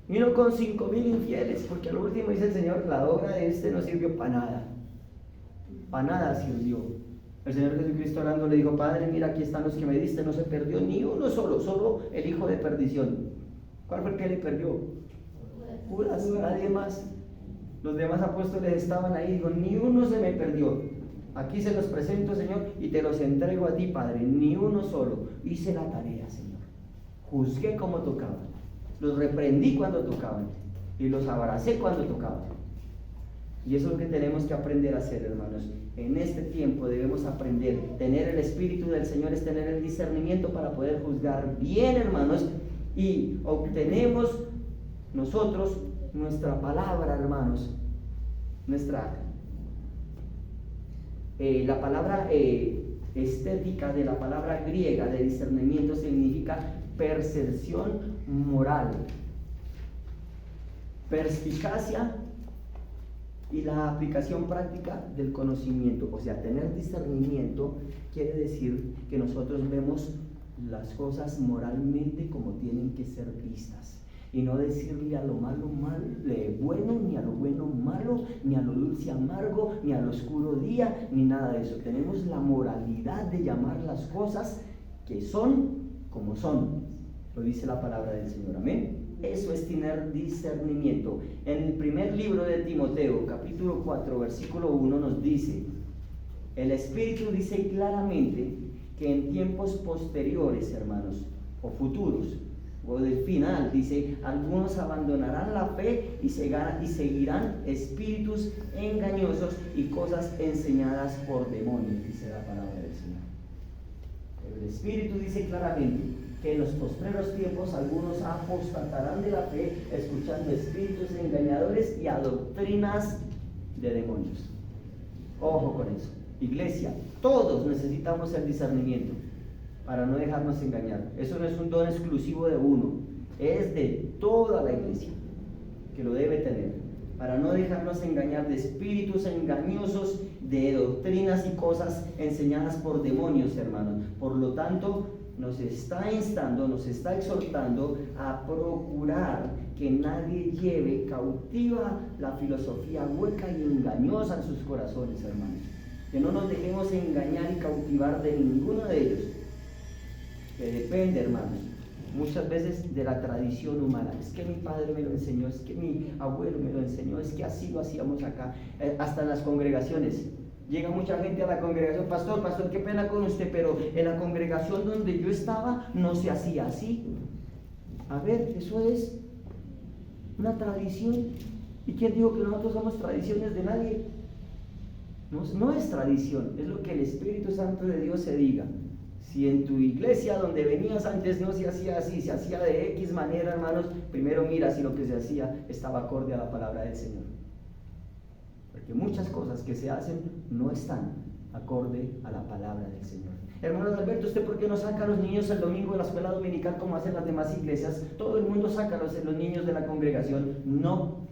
y no con 5,000 infieles, porque al último dice el Señor, la obra de este no sirvió para nada. Para nada sirvió. El Señor Jesucristo hablando le dijo, Padre, mira, aquí están los que me diste, no se perdió ni uno solo el hijo de perdición. ¿Cuál fue el que le perdió? Judas, nadie más. Los demás apóstoles estaban ahí, dijo, ni uno se me perdió. Aquí se los presento, Señor, y te los entrego a ti, Padre, ni uno solo. Hice la tarea, Señor. Juzgué como tocaba. Los reprendí cuando tocaban y los abracé cuando tocaban. Y eso es lo que tenemos que aprender a hacer, hermanos. En este tiempo debemos aprender. Tener el Espíritu del Señor es tener el discernimiento para poder juzgar bien, hermanos. Y obtenemos nosotros nuestra palabra, hermanos. La palabra estética de la palabra griega de discernimiento significa percepción moral, perspicacia y la aplicación práctica del conocimiento. O sea, tener discernimiento quiere decir que nosotros vemos las cosas moralmente como tienen que ser vistas y no decirle a lo malo bueno, ni a lo bueno malo, ni a lo dulce amargo, ni al oscuro día, ni nada de eso. Tenemos la moralidad de llamar las cosas que son como son. Lo dice la palabra del Señor, amén. Eso es tener discernimiento. En el primer libro de Timoteo, capítulo 4, versículo 1, nos dice, el Espíritu dice claramente que en tiempos posteriores, hermanos, o futuros, o del final, dice, algunos abandonarán la fe y seguirán espíritus engañosos y cosas enseñadas por demonios, dice la palabra del Señor. El Espíritu dice claramente que en los postreros tiempos algunos apostatarán de la fe, escuchando espíritus engañadores y a doctrinas de demonios. Ojo con eso. Iglesia, todos necesitamos el discernimiento para no dejarnos engañar. Eso no es un don exclusivo de uno, es de toda la iglesia que lo debe tener, para no dejarnos engañar de espíritus engañosos, de doctrinas y cosas enseñadas por demonios, hermanos. Por lo tanto, nos está instando, nos está exhortando a procurar que nadie lleve cautiva la filosofía hueca y engañosa en sus corazones, hermanos. Que no nos dejemos engañar y cautivar de ninguno de ellos, que depende, hermanos, muchas veces de la tradición humana. Es que mi padre me lo enseñó, es que mi abuelo me lo enseñó, es que así lo hacíamos acá, hasta en las congregaciones. Llega mucha gente a la congregación, pastor, qué pena con usted, pero en la congregación donde yo estaba no se hacía así. A ver, eso es una tradición. ¿Y quién dijo que nosotros somos tradiciones de nadie? No es tradición, es lo que el Espíritu Santo de Dios se diga. Si en tu iglesia donde venías antes no se hacía así, se hacía de X manera, hermanos, primero mira si lo que se hacía estaba acorde a la palabra del Señor. Porque muchas cosas que se hacen no están acorde a la palabra del Señor. Hermano Alberto, ¿usted por qué no saca a los niños el domingo de la escuela dominical como hacen las demás iglesias? Todo el mundo saca a los niños de la congregación. No,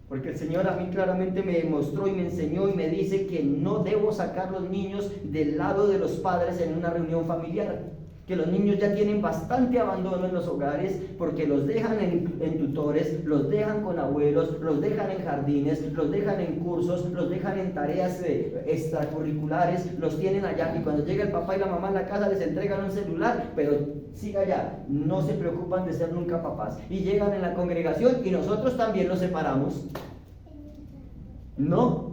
porque el Señor a mí claramente me mostró y me enseñó y me dice que no debo sacar los niños del lado de los padres en una reunión familiar. Que los niños ya tienen bastante abandono en los hogares porque los dejan en tutores, los dejan con abuelos, los dejan en jardines, los dejan en cursos, los dejan en tareas extracurriculares, los tienen allá y cuando llega el papá y la mamá en la casa les entregan un celular, pero siga allá, no se preocupan de ser nunca papás. Y llegan en la congregación y nosotros también los separamos. No.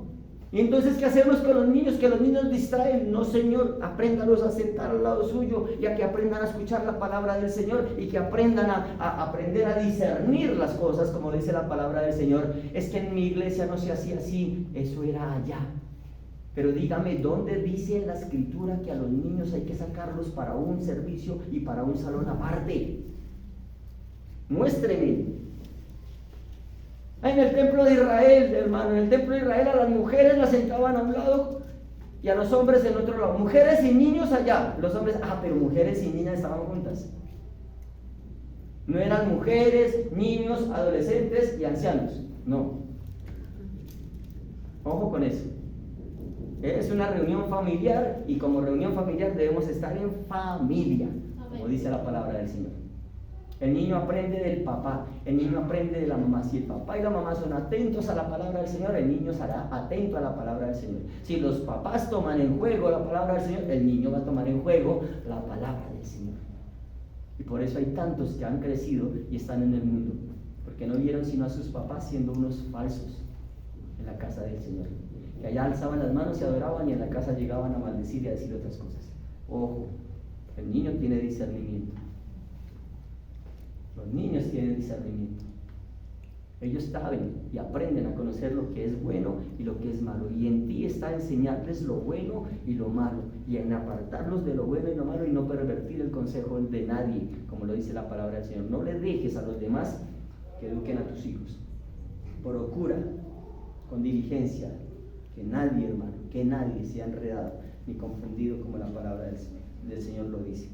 Y entonces, ¿qué hacemos con los niños? Que los niños distraen. No, Señor, apréndalos a sentar al lado suyo, ya que aprendan a escuchar la palabra del Señor y que aprendan a aprender a discernir las cosas, como dice la palabra del Señor. Es que en mi iglesia no se hacía así, eso era allá. Pero dígame, ¿dónde dice en la Escritura que a los niños hay que sacarlos para un servicio y para un salón aparte? Muéstreme. En el templo de Israel, hermano, en el templo de Israel a las mujeres las sentaban a un lado y a los hombres en otro lado. Mujeres y niños allá. Los hombres, pero mujeres y niñas estaban juntas. No eran mujeres, niños, adolescentes y ancianos. No. Ojo con eso. Es una reunión familiar y como reunión familiar debemos estar en familia, como dice la palabra del Señor. El niño aprende del papá, el niño aprende de la mamá. Si el papá y la mamá son atentos a la palabra del Señor, el niño será atento a la palabra del Señor. Si los papás toman en juego la palabra del Señor, el niño va a tomar en juego la palabra del Señor. Y por eso hay tantos que han crecido y están en el mundo, porque no vieron sino a sus papás siendo unos falsos en la casa del Señor. Que allá alzaban las manos y adoraban y en la casa llegaban a maldecir y a decir otras cosas. Ojo, el niño tiene discernimiento. Los niños tienen discernimiento. Ellos saben y aprenden a conocer lo que es bueno y lo que es malo. Y en ti está enseñarles lo bueno y lo malo. Y en apartarlos de lo bueno y lo malo y no pervertir el consejo de nadie, como lo dice la palabra del Señor. No le dejes a los demás que eduquen a tus hijos. Procura con diligencia que nadie, hermano, que nadie sea enredado ni confundido como la palabra del Señor lo dice.